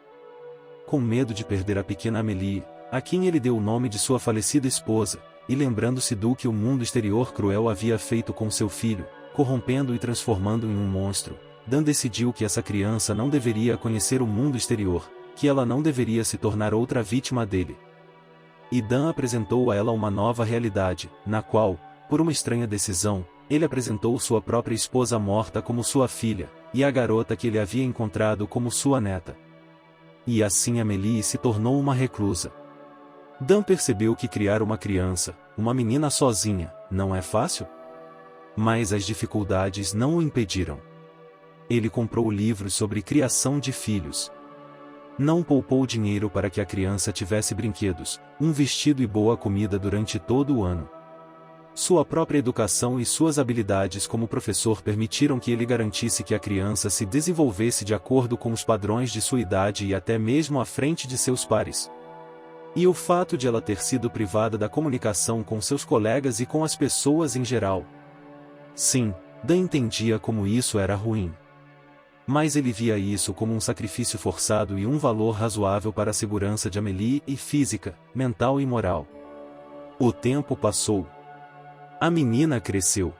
Com medo de perder a pequena Amélie, a quem ele deu o nome de sua falecida esposa, e lembrando-se do que o mundo exterior cruel havia feito com seu filho, corrompendo e transformando em um monstro, Dan decidiu que essa criança não deveria conhecer o mundo exterior, que ela não deveria se tornar outra vítima dele. E Dan apresentou a ela uma nova realidade, na qual, por uma estranha decisão, ele apresentou sua própria esposa morta como sua filha, e a garota que ele havia encontrado como sua neta. E assim Amélie se tornou uma reclusa. Dan percebeu que criar uma criança, uma menina sozinha, não é fácil? Mas as dificuldades não o impediram. Ele comprou livros sobre criação de filhos. Não poupou dinheiro para que a criança tivesse brinquedos, um vestido e boa comida durante todo o ano. Sua própria educação e suas habilidades como professor permitiram que ele garantisse que a criança se desenvolvesse de acordo com os padrões de sua idade e até mesmo à frente de seus pares. E o fato de ela ter sido privada da comunicação com seus colegas e com as pessoas em geral. Sim, Dan entendia como isso era ruim. Mas ele via isso como um sacrifício forçado e um valor razoável para a segurança de Amélie e física, mental e moral. O tempo passou. A menina cresceu.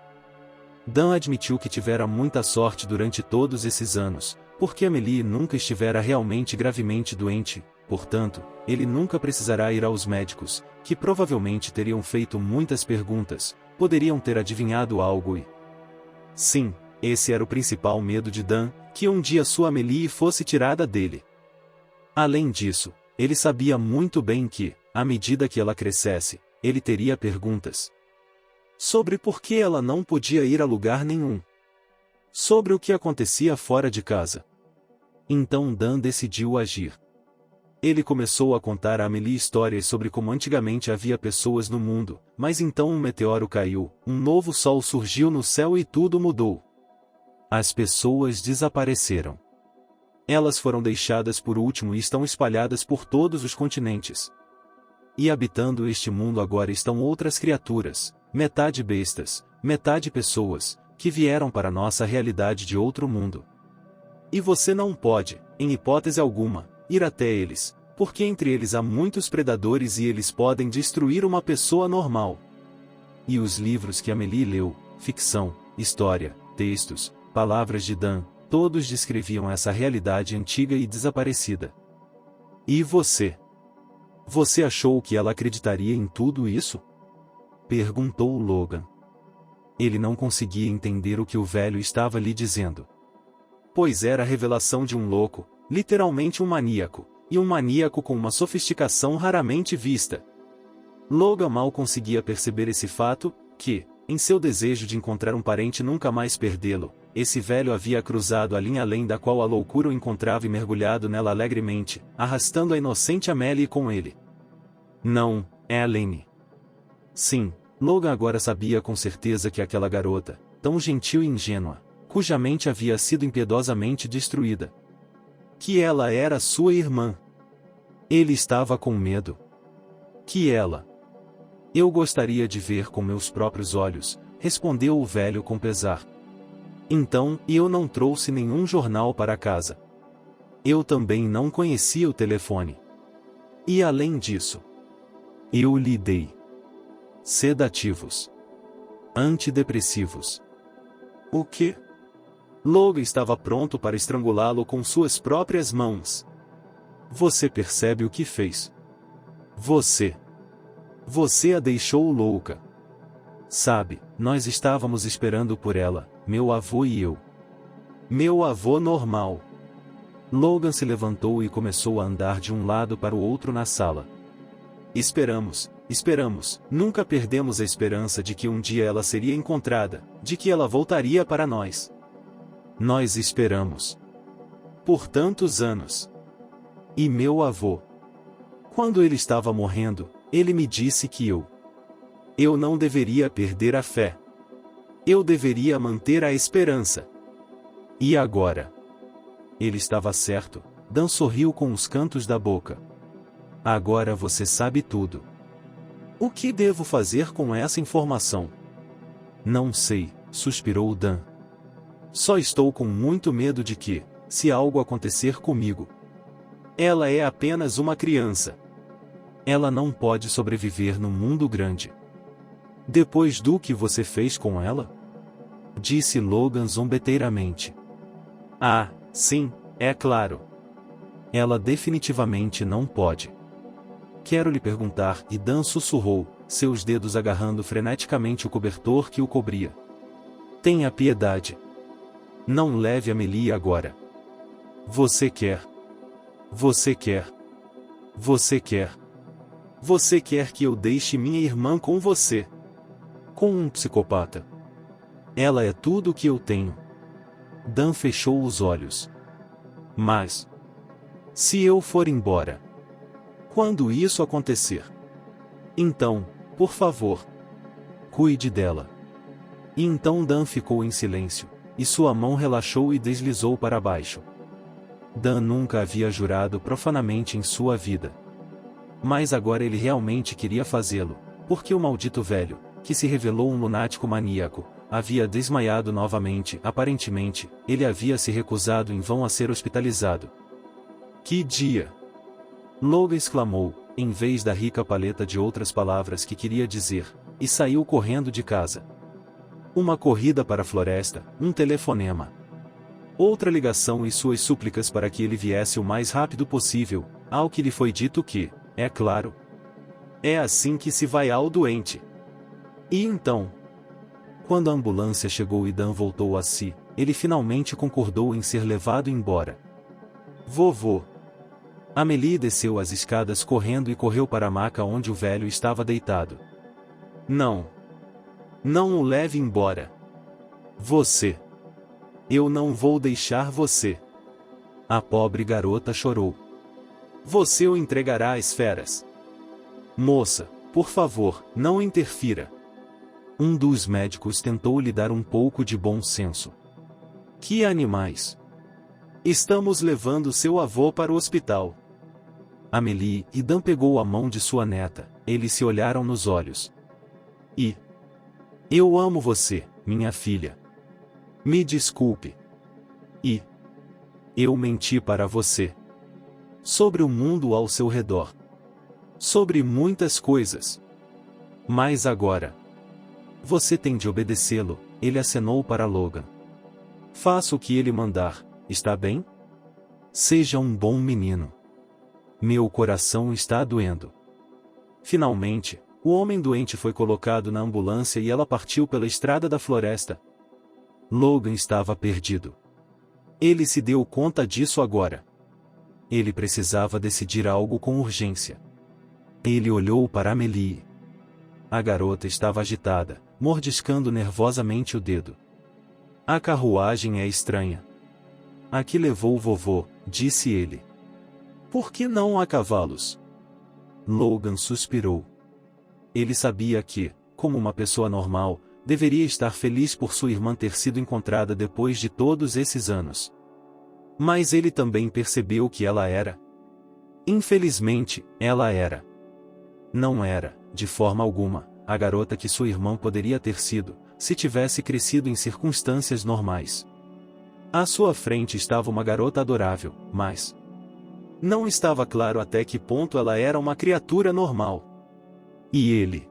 Dan admitiu que tivera muita sorte durante todos esses anos, porque Amélie nunca estivera realmente gravemente doente. Portanto, ele nunca precisará ir aos médicos, que provavelmente teriam feito muitas perguntas, poderiam ter adivinhado algo e... Sim, esse era o principal medo de Dan, que um dia sua Amélie fosse tirada dele. Além disso, ele sabia muito bem que, à medida que ela crescesse, ele teria perguntas. Sobre por que ela não podia ir a lugar nenhum. Sobre o que acontecia fora de casa. Então Dan decidiu agir. Ele começou a contar a Amélie histórias sobre como antigamente havia pessoas no mundo, mas então um meteoro caiu, um novo sol surgiu no céu e tudo mudou. As pessoas desapareceram. Elas foram deixadas por último e estão espalhadas por todos os continentes. E habitando este mundo agora estão outras criaturas, metade bestas, metade pessoas, que vieram para nossa realidade de outro mundo. E você não pode, em hipótese alguma, ir até eles, Porque entre eles há muitos predadores e eles podem destruir uma pessoa normal. E os livros que Amélie leu, ficção, história, textos, palavras de Dan, todos descreviam essa realidade antiga e desaparecida. E você? Você achou que ela acreditaria em tudo isso? Perguntou Logan. Ele não conseguia entender o que o velho estava lhe dizendo. Pois era a revelação de um louco, literalmente um maníaco, e um maníaco com uma sofisticação raramente vista. Logan mal conseguia perceber esse fato, que, em seu desejo de encontrar um parente e nunca mais perdê-lo, esse velho havia cruzado a linha além da qual a loucura o encontrava e mergulhado nela alegremente, arrastando a inocente Amélie com ele. Não, é a Lane. Sim, Logan agora sabia com certeza que aquela garota, tão gentil e ingênua, cuja mente havia sido impiedosamente destruída, que ela era sua irmã. Ele estava com medo. Que ela... Eu gostaria de ver com meus próprios olhos, respondeu o velho com pesar. Então, eu não trouxe nenhum jornal para casa. Eu também não conhecia o telefone. E além disso, eu lhe dei sedativos, antidepressivos. O quê? Logan estava pronto para estrangulá-lo com suas próprias mãos. Você percebe o que fez? Você a deixou louca. Sabe, nós estávamos esperando por ela, meu avô e eu. Meu avô normal. Logan se levantou e começou a andar de um lado para o outro na sala. Esperamos, nunca perdemos a esperança de que um dia ela seria encontrada, de que ela voltaria para nós. Nós esperamos. Por tantos anos. E meu avô. Quando ele estava morrendo, ele me disse que eu não deveria perder a fé. Eu deveria manter a esperança. E agora? Ele estava certo, Dan sorriu com os cantos da boca. Agora você sabe tudo. O que devo fazer com essa informação? Não sei, suspirou Dan. Só estou com muito medo de que, se algo acontecer comigo, ela é apenas uma criança. Ela não pode sobreviver no mundo grande. Depois do que você fez com ela? Disse Logan zombeteiramente. Ah, sim, é claro. Ela definitivamente não pode. Quero lhe perguntar, e Dan sussurrou, seus dedos agarrando freneticamente o cobertor que o cobria. Tenha piedade. Não leve Amélie agora. Você quer que eu deixe minha irmã com você? Com um psicopata? Ela é tudo o que eu tenho. Dan fechou os olhos. Mas, se eu for embora, quando isso acontecer, então, por favor, cuide dela. E então Dan ficou em silêncio, e sua mão relaxou e deslizou para baixo. Dan nunca havia jurado profanamente em sua vida. Mas agora ele realmente queria fazê-lo, porque o maldito velho, que se revelou um lunático maníaco, havia desmaiado novamente. Aparentemente, ele havia se recusado em vão a ser hospitalizado. Que dia! Logan exclamou, em vez da rica paleta de outras palavras que queria dizer, e saiu correndo de casa. Uma corrida para a floresta, um telefonema. Outra ligação e suas súplicas para que ele viesse o mais rápido possível, ao que lhe foi dito que, é claro, é assim que se vai ao doente. E então, quando a ambulância chegou e Dan voltou a si, ele finalmente concordou em ser levado embora. Vovô. Amélie desceu as escadas correndo e correu para a maca onde o velho estava deitado. Não. Não o leve embora. Eu não vou deixar você. A pobre garota chorou. Você o entregará às feras. Moça, por favor, não interfira. Um dos médicos tentou lhe dar um pouco de bom senso. Que animais! Estamos levando seu avô para o hospital. Amélie e Dan pegou a mão de sua neta, eles se olharam nos olhos. E... eu amo você, minha filha. Me desculpe. E... eu menti para você. sobre o mundo ao seu redor, sobre muitas coisas. Mas agora, você tem de obedecê-lo, ele acenou para Logan. Faça o que ele mandar, está bem? Seja um bom menino. Meu coração está doendo. Finalmente, o homem doente foi colocado na ambulância e ela partiu pela estrada da floresta. Logan estava perdido. Ele se deu conta disso agora. Ele precisava decidir algo com urgência. Ele olhou para Amelie. A garota estava agitada, mordiscando nervosamente o dedo. A carruagem é estranha. Aqui levou o vovô, disse ele. Por que não há cavalos? Logan suspirou. Ele sabia que, como uma pessoa normal, deveria estar feliz por sua irmã ter sido encontrada depois de todos esses anos. Mas ele também percebeu que ela era. Infelizmente, ela era. Não era, de forma alguma, a garota que sua irmã poderia ter sido, se tivesse crescido em circunstâncias normais. À sua frente estava uma garota adorável, mas não estava claro até que ponto ela era uma criatura normal. E ele?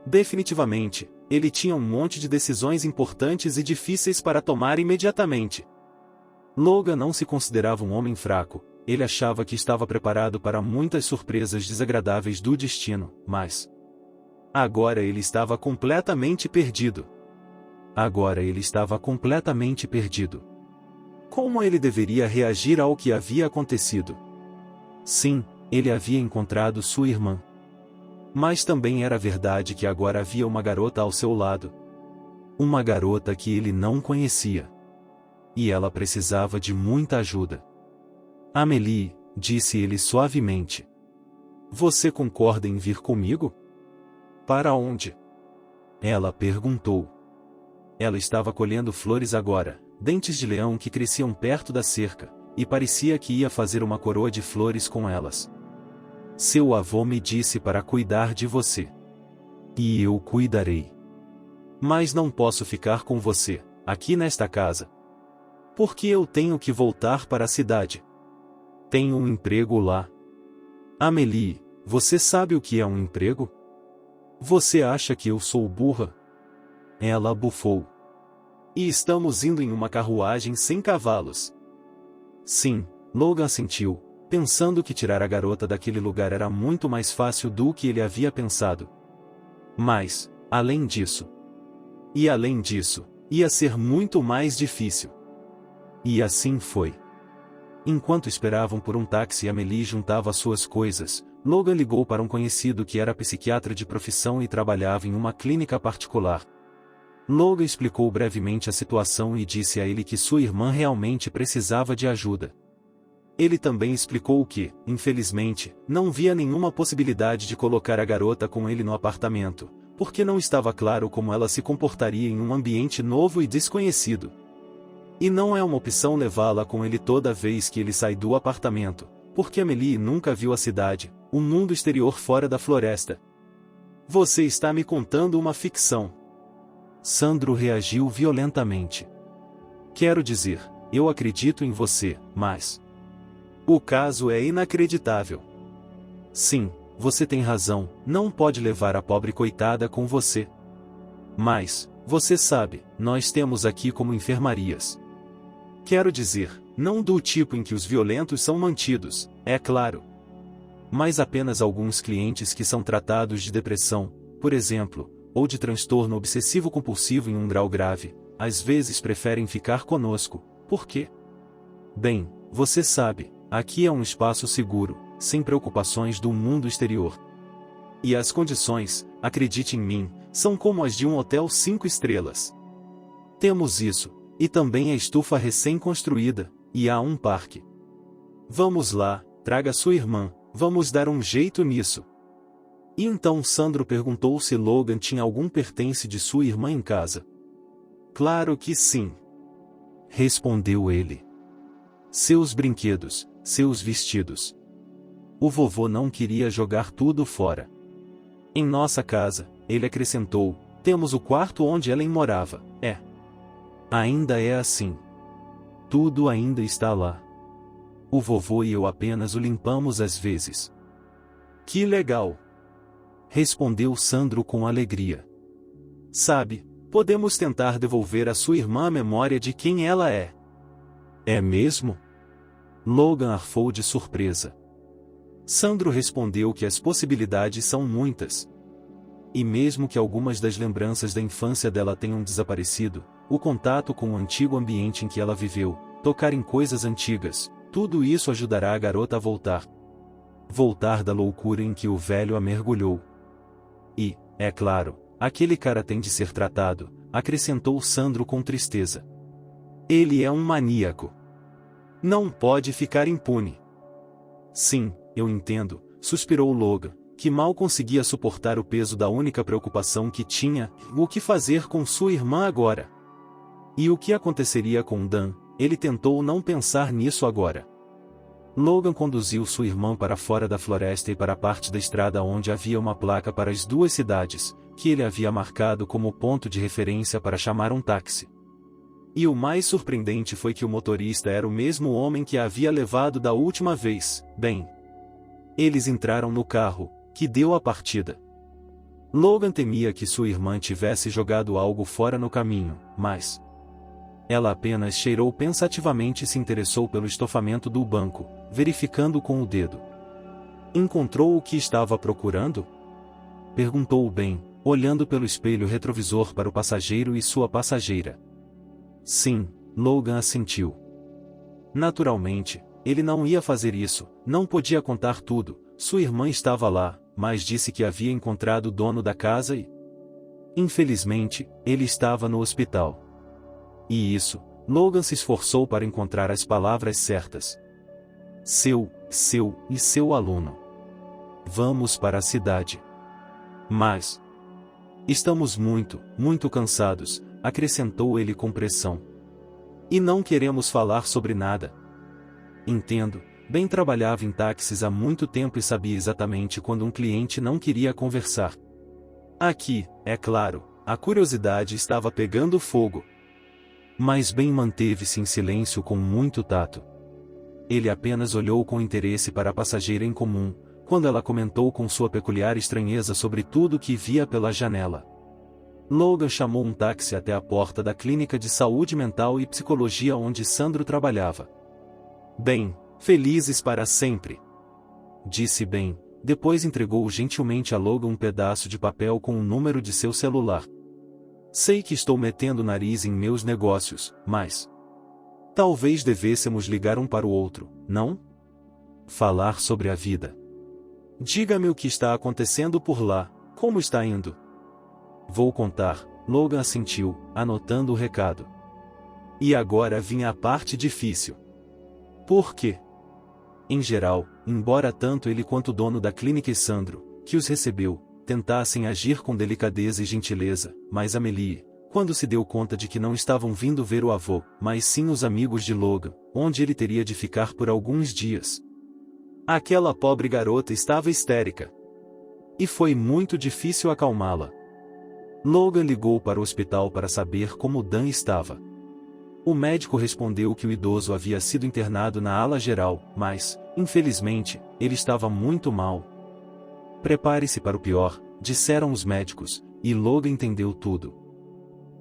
Definitivamente, ele tinha um monte de decisões importantes e difíceis para tomar imediatamente. Logan não se considerava um homem fraco, ele achava que estava preparado para muitas surpresas desagradáveis do destino, mas agora ele estava completamente perdido. Agora ele estava completamente perdido. Como ele deveria reagir ao que havia acontecido? Sim, ele havia encontrado sua irmã. Mas também era verdade que agora havia uma garota ao seu lado. Uma garota que ele não conhecia. E ela precisava de muita ajuda. Amelie, disse ele suavemente. Você concorda em vir comigo? Para onde? Ela perguntou. Ela estava colhendo flores agora, dentes de leão que cresciam perto da cerca, e parecia que ia fazer uma coroa de flores com elas. Seu avô me disse para cuidar de você. E eu cuidarei. Mas não posso ficar com você, aqui nesta casa. Porque eu tenho que voltar para a cidade. Tenho um emprego lá. Amelie, você sabe o que é um emprego? Você acha que eu sou burra? Ela bufou. E estamos indo em uma carruagem sem cavalos. Sim, Logan assentiu, pensando que tirar a garota daquele lugar era muito mais fácil do que ele havia pensado. Mas, além disso, ia ser muito mais difícil. E assim foi. Enquanto esperavam por um táxi e Amelie juntava suas coisas, Logan ligou para um conhecido que era psiquiatra de profissão e trabalhava em uma clínica particular. Logan explicou brevemente a situação e disse a ele que sua irmã realmente precisava de ajuda. Ele também explicou que, infelizmente, não via nenhuma possibilidade de colocar a garota com ele no apartamento, porque não estava claro como ela se comportaria em um ambiente novo e desconhecido. E não é uma opção levá-la com ele toda vez que ele sai do apartamento, porque Amelie nunca viu a cidade, o mundo exterior fora da floresta. Você está me contando uma ficção. Sandro reagiu violentamente. Quero dizer, eu acredito em você, mas o caso é inacreditável. Sim, você tem razão, não pode levar a pobre coitada com você. Mas, você sabe, nós temos aqui como enfermarias. Quero dizer, não do tipo em que os violentos são mantidos, é claro. Mas apenas alguns clientes que são tratados de depressão, por exemplo, ou de transtorno obsessivo-compulsivo em um grau grave, às vezes preferem ficar conosco. Por quê? Bem, você sabe, aqui é um espaço seguro, sem preocupações do mundo exterior. E as condições, acredite em mim, são como as de um hotel 5 estrelas. Temos isso, e também a estufa recém-construída, e há um parque. Vamos lá, traga sua irmã, vamos dar um jeito nisso. E então Sandro perguntou se Logan tinha algum pertence de sua irmã em casa. Claro que sim. Respondeu ele. Seus brinquedos, seus vestidos. O vovô não queria jogar tudo fora. Em nossa casa, ele acrescentou, temos o quarto onde Ellen morava, Ainda é assim. Tudo ainda está lá. O vovô e eu apenas o limpamos às vezes. Que legal! Respondeu Sandro com alegria. Sabe, podemos tentar devolver à sua irmã a memória de quem ela é. É mesmo? Logan arfou de surpresa. Sandro respondeu que as possibilidades são muitas. E mesmo que algumas das lembranças da infância dela tenham desaparecido, o contato com o antigo ambiente em que ela viveu, tocar em coisas antigas, tudo isso ajudará a garota a voltar. Voltar da loucura em que o velho a mergulhou. E, é claro, aquele cara tem de ser tratado, acrescentou Sandro com tristeza. Ele é um maníaco. Não pode ficar impune. Sim, eu entendo, suspirou Logan, que mal conseguia suportar o peso da única preocupação que tinha, o que fazer com sua irmã agora. E o que aconteceria com Dan? Ele tentou não pensar nisso agora. Logan conduziu sua irmã para fora da floresta e para a parte da estrada onde havia uma placa para as duas cidades, que ele havia marcado como ponto de referência para chamar um táxi. E o mais surpreendente foi que o motorista era o mesmo homem que a havia levado da última vez. Bem, eles entraram no carro, que deu a partida. Logan temia que sua irmã tivesse jogado algo fora no caminho, mas ela apenas cheirou pensativamente e se interessou pelo estofamento do banco, verificando com o dedo. Encontrou o que estava procurando? Perguntou Ben, olhando pelo espelho retrovisor para o passageiro e sua passageira. Sim, Logan assentiu. Naturalmente, ele não ia fazer isso, não podia contar tudo, sua irmã estava lá, mas disse que havia encontrado o dono da casa e... Infelizmente, ele estava no hospital. E isso, Logan se esforçou para encontrar as palavras certas. Seu aluno. Vamos para a cidade. Mas... estamos muito cansados, acrescentou ele com pressão. E não queremos falar sobre nada. Entendo, Ben trabalhava em táxis há muito tempo e sabia exatamente quando um cliente não queria conversar. Aqui, é claro, a curiosidade estava pegando fogo. Mas Ben manteve-se em silêncio com muito tato. Ele apenas olhou com interesse para a passageira em comum, quando ela comentou com sua peculiar estranheza sobre tudo que via pela janela. Logan chamou um táxi até a porta da clínica de saúde mental e psicologia onde Sandro trabalhava. Bem, felizes para sempre, disse Ben, depois entregou gentilmente a Logan um pedaço de papel com o número de seu celular. Sei que estou metendo o nariz em meus negócios, mas... talvez devêssemos ligar um para o outro, não? Falar sobre a vida. Diga-me o que está acontecendo por lá, como está indo? Vou contar, Logan assentiu, anotando o recado. E agora vinha a parte difícil. Por quê? Em geral, embora tanto ele quanto o dono da clínica e Sandro, que os recebeu, tentassem agir com delicadeza e gentileza, mas Amelie, quando se deu conta de que não estavam vindo ver o avô, mas sim os amigos de Logan, onde ele teria de ficar por alguns dias. Aquela pobre garota estava histérica. E foi muito difícil acalmá-la. Logan ligou para o hospital para saber como Dan estava. O médico respondeu que o idoso havia sido internado na ala geral, mas, infelizmente, ele estava muito mal. Prepare-se para o pior, disseram os médicos, e Logan entendeu tudo.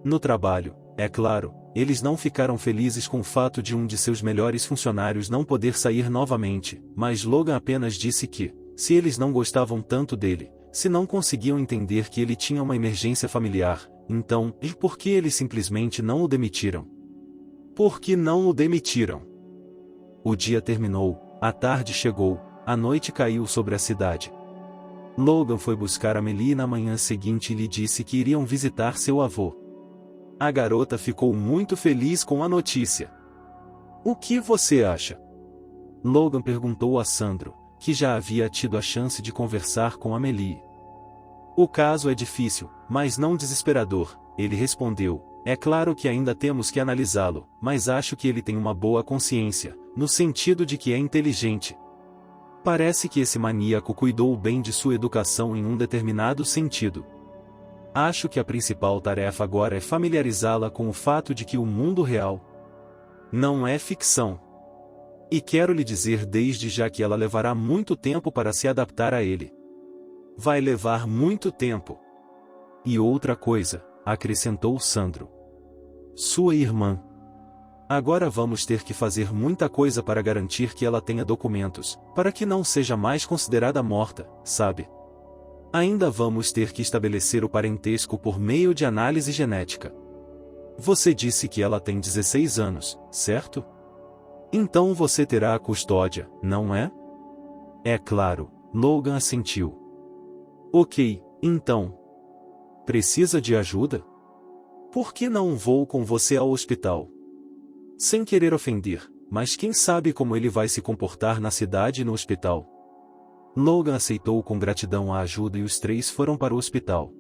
No trabalho, é claro, eles não ficaram felizes com o fato de um de seus melhores funcionários não poder sair novamente, mas Logan apenas disse que, se eles não gostavam tanto dele, se não conseguiam entender que ele tinha uma emergência familiar, então, e por que eles simplesmente não o demitiram? Por que não o demitiram? O dia terminou, a tarde chegou, a noite caiu sobre a cidade. Logan foi buscar Amelie na manhã seguinte e lhe disse que iriam visitar seu avô. A garota ficou muito feliz com a notícia. O que você acha? Logan perguntou a Sandro, que já havia tido a chance de conversar com Amelie. O caso é difícil, mas não desesperador, ele respondeu. É claro que ainda temos que analisá-lo, mas acho que ele tem uma boa consciência, no sentido de que é inteligente. Parece que esse maníaco cuidou bem de sua educação em um determinado sentido. Acho que a principal tarefa agora é familiarizá-la com o fato de que o mundo real não é ficção. E quero lhe dizer desde já que ela levará muito tempo para se adaptar a ele. Vai levar muito tempo. E outra coisa, acrescentou Sandro. Sua irmã. Agora vamos ter que fazer muita coisa para garantir que ela tenha documentos, para que não seja mais considerada morta, sabe? Ainda vamos ter que estabelecer o parentesco por meio de análise genética. Você disse que ela tem 16 anos, certo? Então você terá a custódia, não é? É claro, Logan assentiu. Ok, então. Precisa de ajuda? Por que não vou com você ao hospital? Sem querer ofender, mas quem sabe como ele vai se comportar na cidade e no hospital? Logan aceitou com gratidão a ajuda e os três foram para o hospital.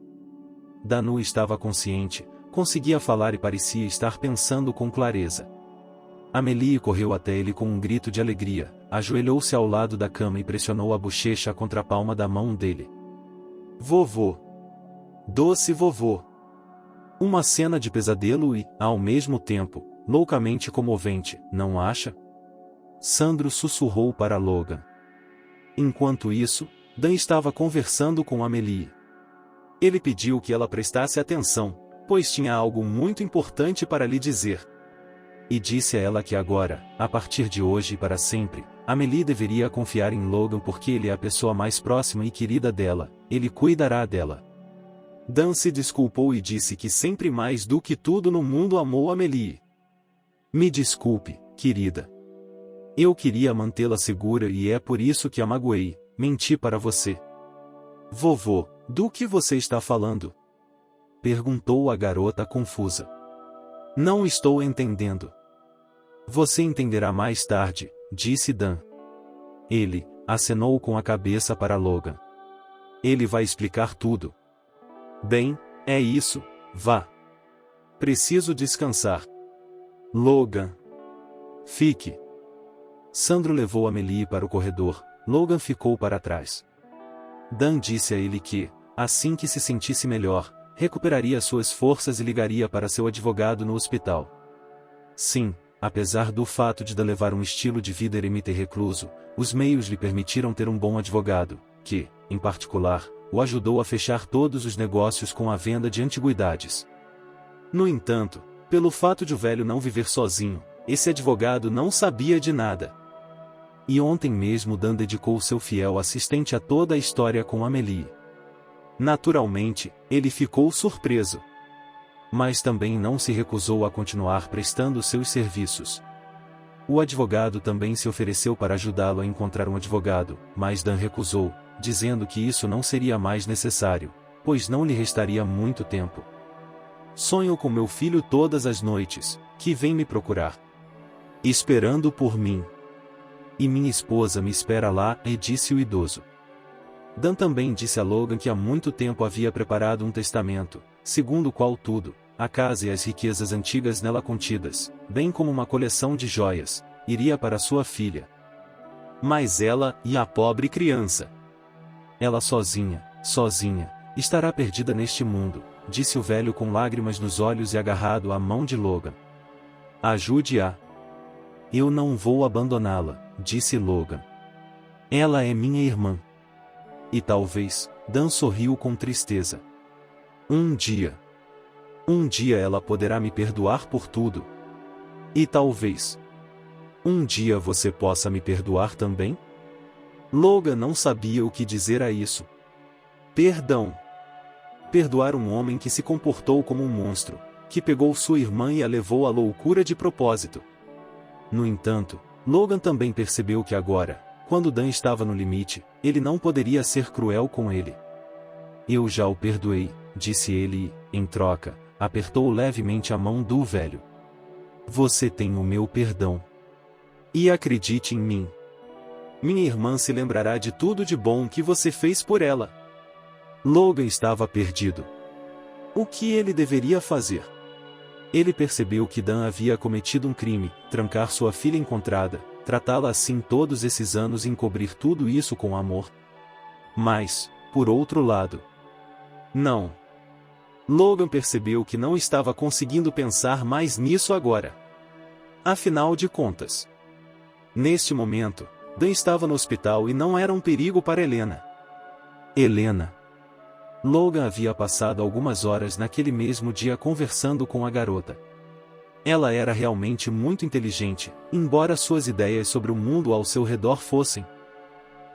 Danu estava consciente, conseguia falar e parecia estar pensando com clareza. Amélie correu até ele com um grito de alegria, ajoelhou-se ao lado da cama e pressionou a bochecha contra a palma da mão dele. Vovô! Doce vovô! Uma cena de pesadelo e, ao mesmo tempo, loucamente comovente, não acha? Sandro sussurrou para Logan. Enquanto isso, Dan estava conversando com Amélie. Ele pediu que ela prestasse atenção, pois tinha algo muito importante para lhe dizer. E disse a ela que agora, a partir de hoje e para sempre, Amélie deveria confiar em Logan porque ele é a pessoa mais próxima e querida dela, ele cuidará dela. Dan se desculpou e disse que sempre mais do que tudo no mundo amou Amélie. Me desculpe, querida. Eu queria mantê-la segura e é por isso que a magoei, menti para você. Vovô, do que você está falando? Perguntou a garota confusa. Não estou entendendo. Você entenderá mais tarde, disse Dan. Ele acenou com a cabeça para Logan. Ele vai explicar tudo. Bem, é isso, vá. Preciso descansar. Logan. Fique. Sandro levou Amélie para o corredor, Logan ficou para trás. Dan disse a ele que, assim que se sentisse melhor, recuperaria suas forças e ligaria para seu advogado no hospital. Sim, apesar do fato de Dan levar um estilo de vida eremita e recluso, os meios lhe permitiram ter um bom advogado, que, em particular, o ajudou a fechar todos os negócios com a venda de antiguidades. No entanto, pelo fato de o velho não viver sozinho, esse advogado não sabia de nada. E ontem mesmo Dan dedicou seu fiel assistente a toda a história com Amélie. Naturalmente, ele ficou surpreso. Mas também não se recusou a continuar prestando seus serviços. O advogado também se ofereceu para ajudá-lo a encontrar um advogado, mas Dan recusou, dizendo que isso não seria mais necessário, pois não lhe restaria muito tempo. Sonho com meu filho todas as noites, que vem me procurar. Esperando por mim. E minha esposa me espera lá, e disse o idoso. Dan também disse a Logan que há muito tempo havia preparado um testamento, segundo o qual tudo, a casa e as riquezas antigas nela contidas, bem como uma coleção de joias, iria para sua filha. Mas ela, e a pobre criança? Ela sozinha, estará perdida neste mundo, disse o velho com lágrimas nos olhos e agarrado à mão de Logan. Ajude-a. Eu não vou abandoná-la, disse Logan. Ela é minha irmã. E talvez, Dan sorriu com tristeza. Um dia ela poderá me perdoar por tudo. E talvez um dia você possa me perdoar também? Logan não sabia o que dizer a isso. Perdão. Perdoar um homem que se comportou como um monstro, que pegou sua irmã e a levou à loucura de propósito. No entanto, Logan também percebeu que agora, quando Dan estava no limite, ele não poderia ser cruel com ele. Eu já o perdoei, disse ele e, em troca, apertou levemente a mão do velho. Você tem o meu perdão. E acredite em mim. Minha irmã se lembrará de tudo de bom que você fez por ela. Logan estava perdido. O que ele deveria fazer? Ele percebeu que Dan havia cometido um crime, trancar sua filha encontrada, tratá-la assim todos esses anos e encobrir tudo isso com amor. Mas, por outro lado, não. Logan percebeu que não estava conseguindo pensar mais nisso agora. Afinal de contas, Neste momento, Dan estava no hospital e não era um perigo para Helena. Helena. Logan havia passado algumas horas naquele mesmo dia conversando com a garota. Ela era realmente muito inteligente, embora suas ideias sobre o mundo ao seu redor fossem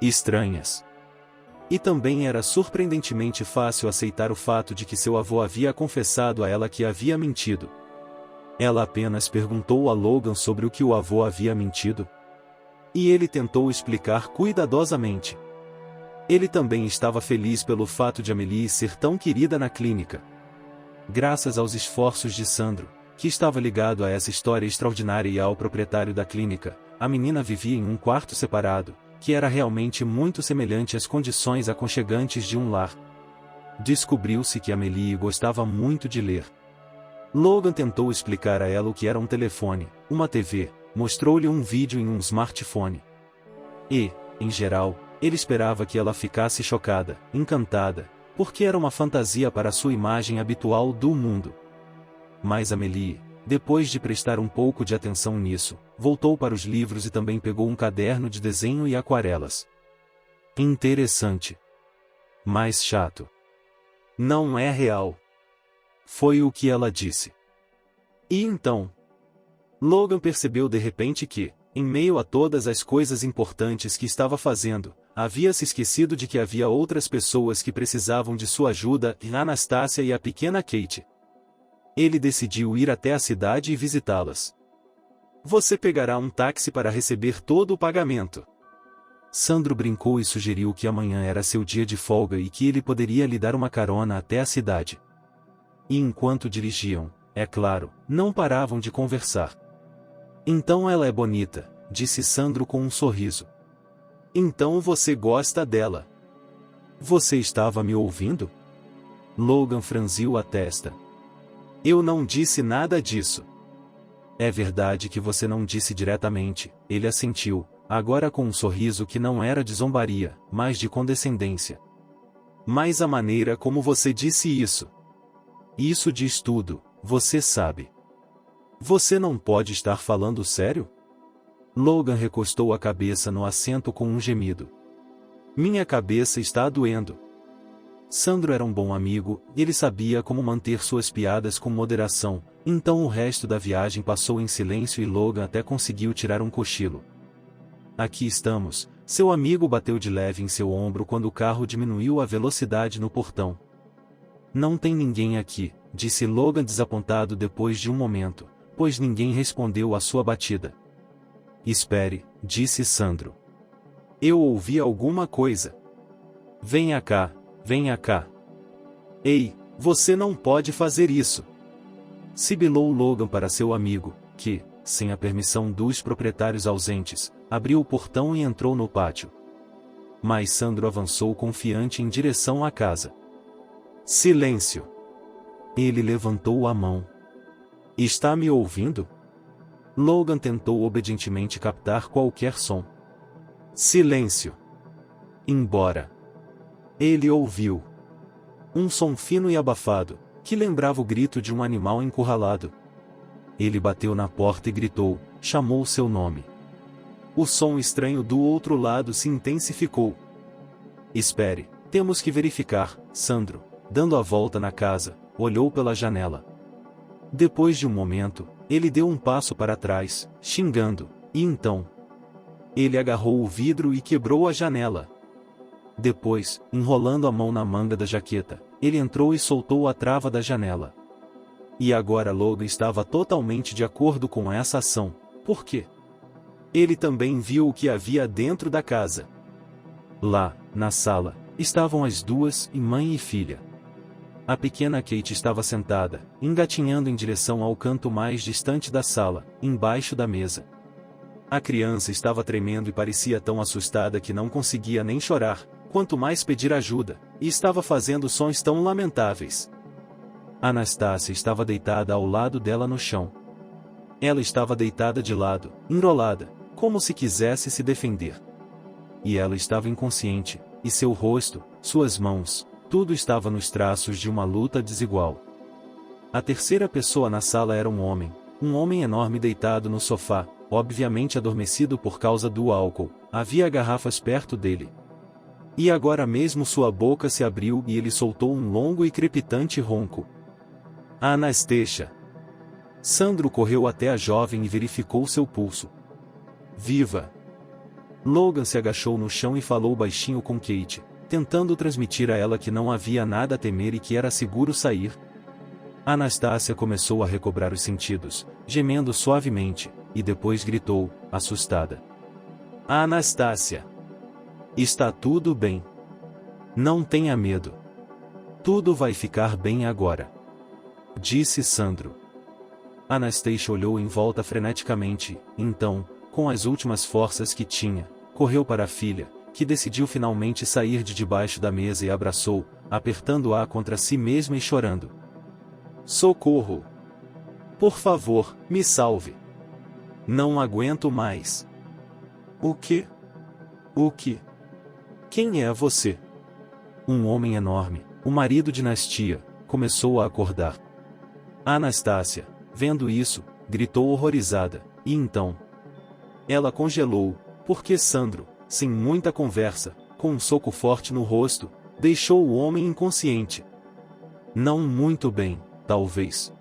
estranhas. E também era surpreendentemente fácil aceitar o fato de que seu avô havia confessado a ela que havia mentido. Ela apenas perguntou a Logan sobre o que o avô havia mentido. E ele tentou explicar cuidadosamente. Ele também estava feliz pelo fato de Amélie ser tão querida na clínica. Graças aos esforços de Sandro, que estava ligado a essa história extraordinária e ao proprietário da clínica, a menina vivia em um quarto separado, que era realmente muito semelhante às condições aconchegantes de um lar. Descobriu-se que Amélie gostava muito de ler. Logan tentou explicar a ela o que era um telefone, uma TV, mostrou-lhe um vídeo em um smartphone. E, em geral, ele esperava que ela ficasse chocada, encantada, porque era uma fantasia para sua imagem habitual do mundo. Mas Amélie, depois de prestar um pouco de atenção nisso, voltou para os livros e também pegou um caderno de desenho e aquarelas. Interessante. Mas chato. Não é real. Foi o que ela disse. E então? Logan percebeu de repente que, em meio a todas as coisas importantes que estava fazendo, havia se esquecido de que havia outras pessoas que precisavam de sua ajuda, Anastasia e a pequena Kate. Ele decidiu ir até a cidade e visitá-las. Você pegará um táxi para receber todo o pagamento. Sandro brincou e sugeriu que amanhã era seu dia de folga e que ele poderia lhe dar uma carona até a cidade. E enquanto dirigiam, é claro, não paravam de conversar. Então ela é bonita, disse Sandro com um sorriso. Então você gosta dela. Você estava me ouvindo? Logan franziu a testa. Eu não disse nada disso. É verdade que você não disse diretamente, ele assentiu, agora com um sorriso que não era de zombaria, mas de condescendência. Mas a maneira como você disse isso. Isso diz tudo, você sabe. Você não pode estar falando sério? Logan recostou a cabeça no assento com um gemido. Minha cabeça está doendo. Sandro era um bom amigo, e ele sabia como manter suas piadas com moderação, então o resto da viagem passou em silêncio e Logan até conseguiu tirar um cochilo. Aqui estamos, seu amigo bateu de leve em seu ombro quando o carro diminuiu a velocidade no portão. Não tem ninguém aqui, disse Logan desapontado depois de um momento, pois ninguém respondeu à sua batida. Espere, disse Sandro. Eu ouvi alguma coisa. Venha cá. Venha cá. Ei, você não pode fazer isso. Sibilou Logan para seu amigo, que, sem a permissão dos proprietários ausentes, abriu o portão e entrou no pátio. Mas Sandro avançou confiante em direção à casa. Silêncio. Ele levantou a mão. Está me ouvindo? Logan tentou obedientemente captar qualquer som. Silêncio. Embora. Ele ouviu um som fino e abafado, que lembrava o grito de um animal encurralado. Ele bateu na porta e gritou, chamou seu nome. O som estranho do outro lado se intensificou. Espere, temos que verificar, Sandro, dando a volta na casa, olhou pela janela. Depois de um momento, ele deu um passo para trás, xingando, e então ele agarrou o vidro e quebrou a janela. Depois, enrolando a mão na manga da jaqueta, ele entrou e soltou a trava da janela. E agora Logan estava totalmente de acordo com essa ação, por quê? Ele também viu o que havia dentro da casa. Lá, na sala, estavam as duas, mãe e filha. A pequena Kate estava sentada, engatinhando em direção ao canto mais distante da sala, embaixo da mesa. A criança estava tremendo e parecia tão assustada que não conseguia nem chorar, quanto mais pedir ajuda, e estava fazendo sons tão lamentáveis. Anastasia estava deitada ao lado dela no chão. Ela estava deitada de lado, enrolada, como se quisesse se defender. E ela estava inconsciente, e seu rosto, suas mãos, tudo estava nos traços de uma luta desigual. A terceira pessoa na sala era um homem enorme deitado no sofá, obviamente adormecido por causa do álcool, havia garrafas perto dele. E agora mesmo sua boca se abriu e ele soltou um longo e crepitante ronco. Anastasia! Sandro correu até a jovem e verificou seu pulso. Viva! Logan se agachou no chão e falou baixinho com Kate, tentando transmitir a ela que não havia nada a temer e que era seguro sair. Anastasia começou a recobrar os sentidos, gemendo suavemente, e depois gritou, assustada. Anastasia! Está tudo bem. Não tenha medo. Tudo vai ficar bem agora. Disse Sandro. Anastasia olhou em volta freneticamente, então, com as últimas forças que tinha, correu para a filha, que decidiu finalmente sair de debaixo da mesa e abraçou, apertando-a contra si mesma e chorando. Socorro! Por favor, me salve! Não aguento mais. O quê? O que? Quem é você? Um homem enorme, o marido de Nastia, começou a acordar. Anastasia, vendo isso, gritou horrorizada, e então... Ela congelou, porque Sandro, sem muita conversa, com um soco forte no rosto, deixou o homem inconsciente. Não muito bem, talvez.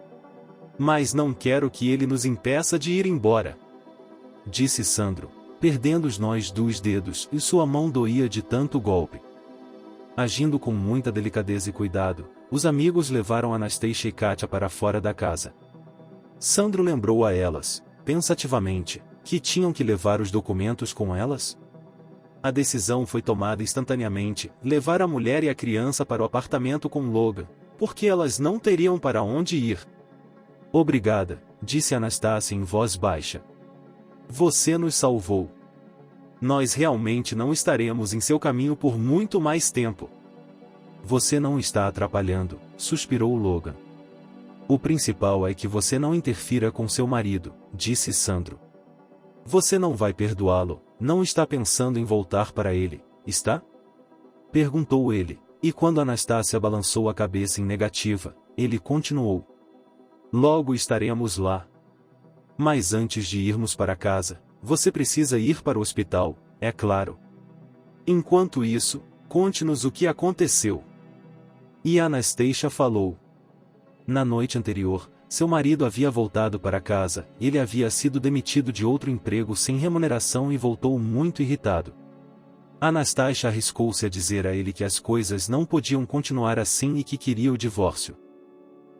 Mas não quero que ele nos impeça de ir embora. Disse Sandro, perdendo os nós dos dedos e sua mão doía de tanto golpe. Agindo com muita delicadeza e cuidado, os amigos levaram Anastasia e Katia para fora da casa. Sandro lembrou a elas, pensativamente, que tinham que levar os documentos com elas? A decisão foi tomada instantaneamente, levar a mulher e a criança para o apartamento com Logan, porque elas não teriam para onde ir. Obrigada, disse Anastasia em voz baixa. Você nos salvou. Nós realmente não estaremos em seu caminho por muito mais tempo. Você não está atrapalhando, suspirou Logan. O principal é que você não interfira com seu marido, disse Sandro. Você não vai perdoá-lo, não está pensando em voltar para ele, está? Perguntou ele, e quando Anastasia balançou a cabeça em negativa, ele continuou. Logo estaremos lá. Mas antes de irmos para casa, você precisa ir para o hospital, é claro. Enquanto isso, conte-nos o que aconteceu. E Anastasia falou. Na noite anterior, seu marido havia voltado para casa, ele havia sido demitido de outro emprego sem remuneração e voltou muito irritado. Anastasia arriscou-se a dizer a ele que as coisas não podiam continuar assim e que queria o divórcio.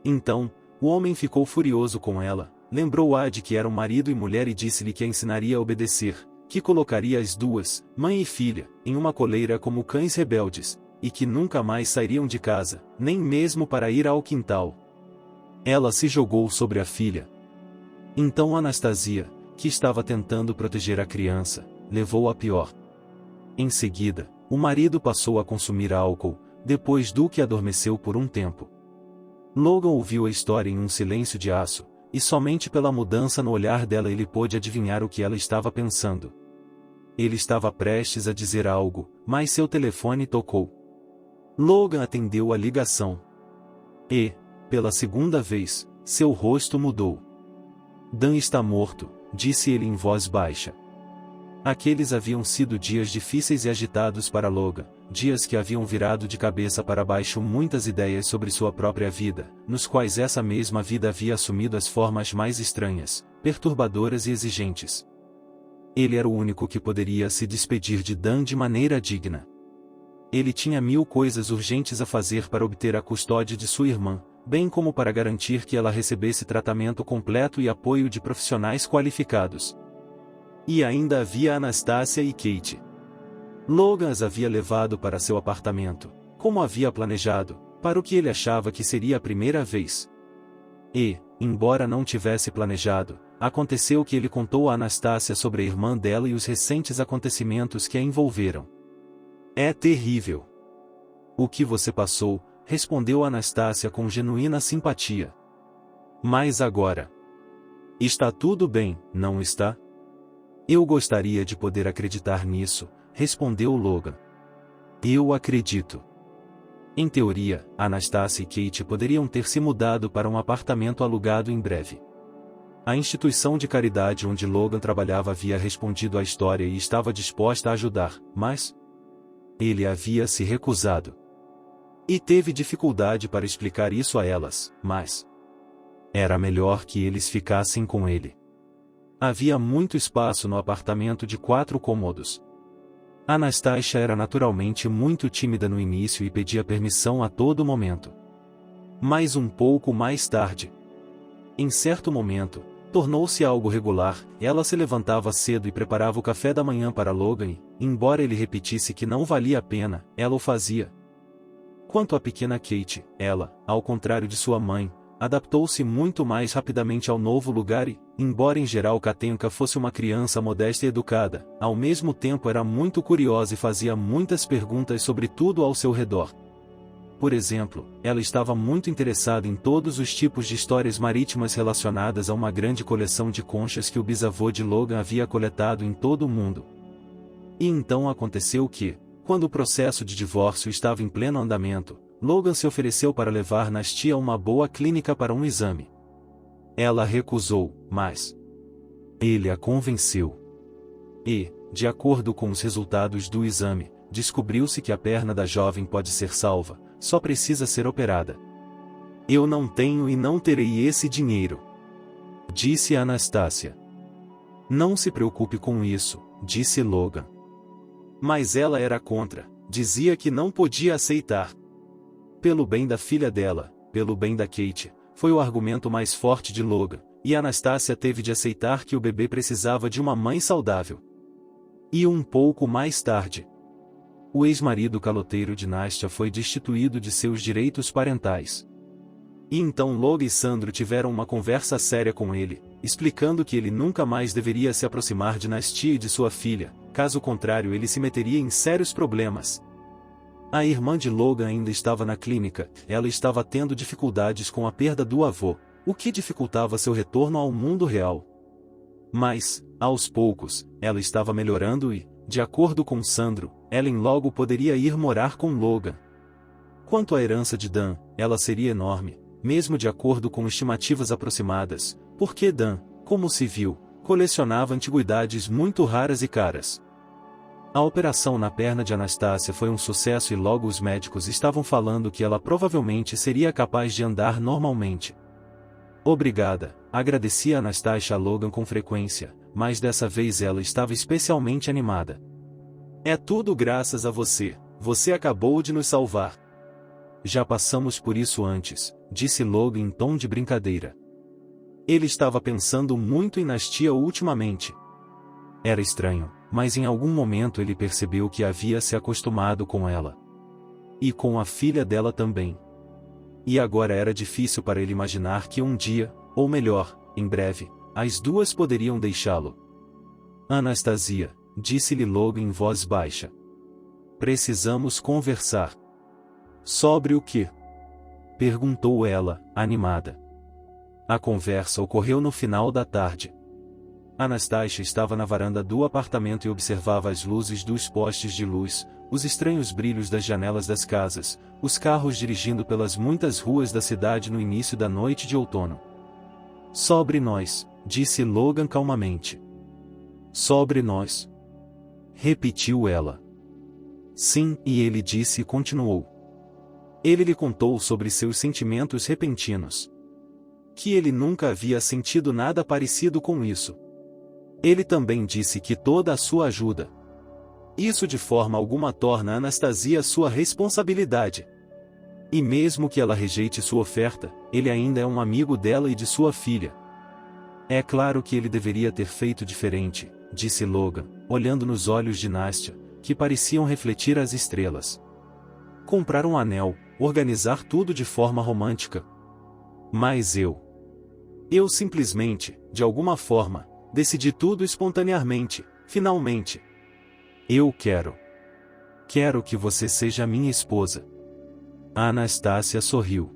Então, o homem ficou furioso com ela, lembrou-a de que eram marido e mulher e disse-lhe que a ensinaria a obedecer, que colocaria as duas, mãe e filha, em uma coleira como cães rebeldes, e que nunca mais sairiam de casa, nem mesmo para ir ao quintal. Ela se jogou sobre a filha. Então Anastasia, que estava tentando proteger a criança, levou a pior. Em seguida, o marido passou a consumir álcool, depois do que adormeceu por um tempo. Logan ouviu a história em um silêncio de aço, e somente pela mudança no olhar dela ele pôde adivinhar o que ela estava pensando. Ele estava prestes a dizer algo, mas seu telefone tocou. Logan atendeu a ligação. E, pela segunda vez, seu rosto mudou. Dan está morto, disse ele em voz baixa. Aqueles haviam sido dias difíceis e agitados para Logan, dias que haviam virado de cabeça para baixo muitas ideias sobre sua própria vida, nos quais essa mesma vida havia assumido as formas mais estranhas, perturbadoras e exigentes. Ele era o único que poderia se despedir de Dan de maneira digna. Ele tinha 1000 coisas urgentes a fazer para obter a custódia de sua irmã, bem como para garantir que ela recebesse tratamento completo e apoio de profissionais qualificados. E ainda havia Anastasia e Kate. Logan as havia levado para seu apartamento, como havia planejado, para o que ele achava que seria a primeira vez. E, embora não tivesse planejado, aconteceu que ele contou a Anastasia sobre a irmã dela e os recentes acontecimentos que a envolveram. É terrível. O que você passou, respondeu Anastasia com genuína simpatia. Mas agora. Está tudo bem, não está? Eu gostaria de poder acreditar nisso, respondeu Logan. Eu acredito. Em teoria, Anastasia e Kate poderiam ter se mudado para um apartamento alugado em breve. A instituição de caridade onde Logan trabalhava havia respondido à história e estava disposta a ajudar, mas ele havia se recusado. E teve dificuldade para explicar isso a elas, mas era melhor que eles ficassem com ele. Havia muito espaço no apartamento de 4 cômodos. Anastasia era naturalmente muito tímida no início e pedia permissão a todo momento. Mas um pouco mais tarde, em certo momento, tornou-se algo regular. Ela se levantava cedo e preparava o café da manhã para Logan e, embora ele repetisse que não valia a pena, ela o fazia. Quanto à pequena Kate, ela, ao contrário de sua mãe, adaptou-se muito mais rapidamente ao novo lugar e, embora em geral Katenka fosse uma criança modesta e educada, ao mesmo tempo era muito curiosa e fazia muitas perguntas sobre tudo ao seu redor. Por exemplo, ela estava muito interessada em todos os tipos de histórias marítimas relacionadas a uma grande coleção de conchas que o bisavô de Logan havia coletado em todo o mundo. E então aconteceu que, quando o processo de divórcio estava em pleno andamento, Logan se ofereceu para levar Nastia a uma boa clínica para um exame. Ela recusou, mas ele a convenceu. E, de acordo com os resultados do exame, descobriu-se que a perna da jovem pode ser salva, só precisa ser operada. Eu não tenho e não terei esse dinheiro, disse Anastasia. Não se preocupe com isso, disse Logan. Mas ela era contra, dizia que não podia aceitar. Pelo bem da filha dela, pelo bem da Kate, foi o argumento mais forte de Logan, e Anastasia teve de aceitar que o bebê precisava de uma mãe saudável. E um pouco mais tarde, o ex-marido caloteiro de Nastia foi destituído de seus direitos parentais. E então Logan e Sandro tiveram uma conversa séria com ele, explicando que ele nunca mais deveria se aproximar de Nastia e de sua filha, caso contrário ele se meteria em sérios problemas. A irmã de Logan ainda estava na clínica, ela estava tendo dificuldades com a perda do avô, o que dificultava seu retorno ao mundo real. Mas, aos poucos, ela estava melhorando e, de acordo com Sandro, Ellen logo poderia ir morar com Logan. Quanto à herança de Dan, ela seria enorme, mesmo de acordo com estimativas aproximadas, porque Dan, como se viu, colecionava antiguidades muito raras e caras. A operação na perna de Anastasia foi um sucesso e logo os médicos estavam falando que ela provavelmente seria capaz de andar normalmente. Obrigada, agradecia Anastasia a Logan com frequência, mas dessa vez ela estava especialmente animada. É tudo graças a você, você acabou de nos salvar. Já passamos por isso antes, disse Logan em tom de brincadeira. Ele estava pensando muito em Nastia ultimamente. Era estranho, mas em algum momento ele percebeu que havia se acostumado com ela. E com a filha dela também. E agora era difícil para ele imaginar que um dia, ou melhor, em breve, as duas poderiam deixá-lo. Anastasia, disse-lhe Logan em voz baixa. Precisamos conversar. Sobre o quê? Perguntou ela, animada. A conversa ocorreu no final da tarde. Anastasia estava na varanda do apartamento e observava as luzes dos postes de luz, os estranhos brilhos das janelas das casas, os carros dirigindo pelas muitas ruas da cidade no início da noite de outono. Sobre nós, disse Logan calmamente. Sobre nós. Repetiu ela. Sim, e ele disse e continuou. Ele lhe contou sobre seus sentimentos repentinos. Que ele nunca havia sentido nada parecido com isso. Ele também disse que toda a sua ajuda. Isso de forma alguma torna Anastasia sua responsabilidade. E mesmo que ela rejeite sua oferta, ele ainda é um amigo dela e de sua filha. É claro que ele deveria ter feito diferente, disse Logan, olhando nos olhos de Nastia, que pareciam refletir as estrelas. Comprar um anel, organizar tudo de forma romântica. Mas eu simplesmente, de alguma forma, decidi tudo espontaneamente, finalmente. Eu quero que você seja minha esposa. A Anastasia sorriu.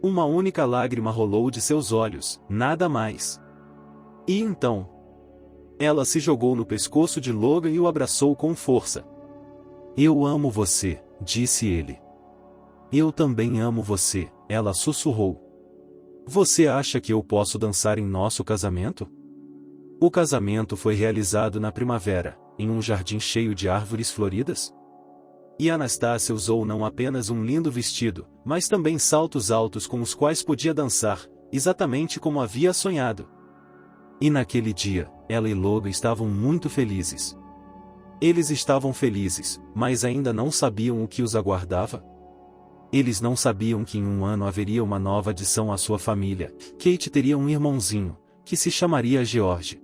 Uma única lágrima rolou de seus olhos, nada mais. E então, ela se jogou no pescoço de Logan e o abraçou com força. Eu amo você, disse ele. Eu também amo você, ela sussurrou. Você acha que eu posso dançar em nosso casamento? O casamento foi realizado na primavera, em um jardim cheio de árvores floridas. E Anastácia usou não apenas um lindo vestido, mas também saltos altos com os quais podia dançar, exatamente como havia sonhado. E naquele dia, ela e Logan estavam muito felizes. Eles estavam felizes, mas ainda não sabiam o que os aguardava. Eles não sabiam que em um ano haveria uma nova adição à sua família. Kate teria um irmãozinho, que se chamaria George.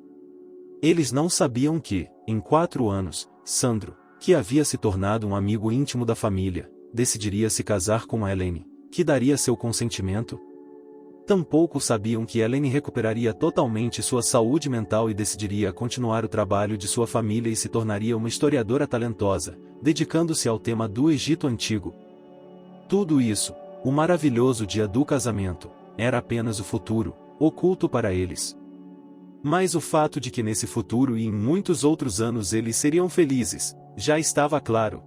Eles não sabiam que, em 4 anos, Sandro, que havia se tornado um amigo íntimo da família, decidiria se casar com Helene, que daria seu consentimento. Tampouco sabiam que Helene recuperaria totalmente sua saúde mental e decidiria continuar o trabalho de sua família e se tornaria uma historiadora talentosa, dedicando-se ao tema do Egito Antigo. Tudo isso, o maravilhoso dia do casamento, era apenas o futuro, oculto para eles. Mas o fato de que nesse futuro e em muitos outros anos eles seriam felizes, já estava claro.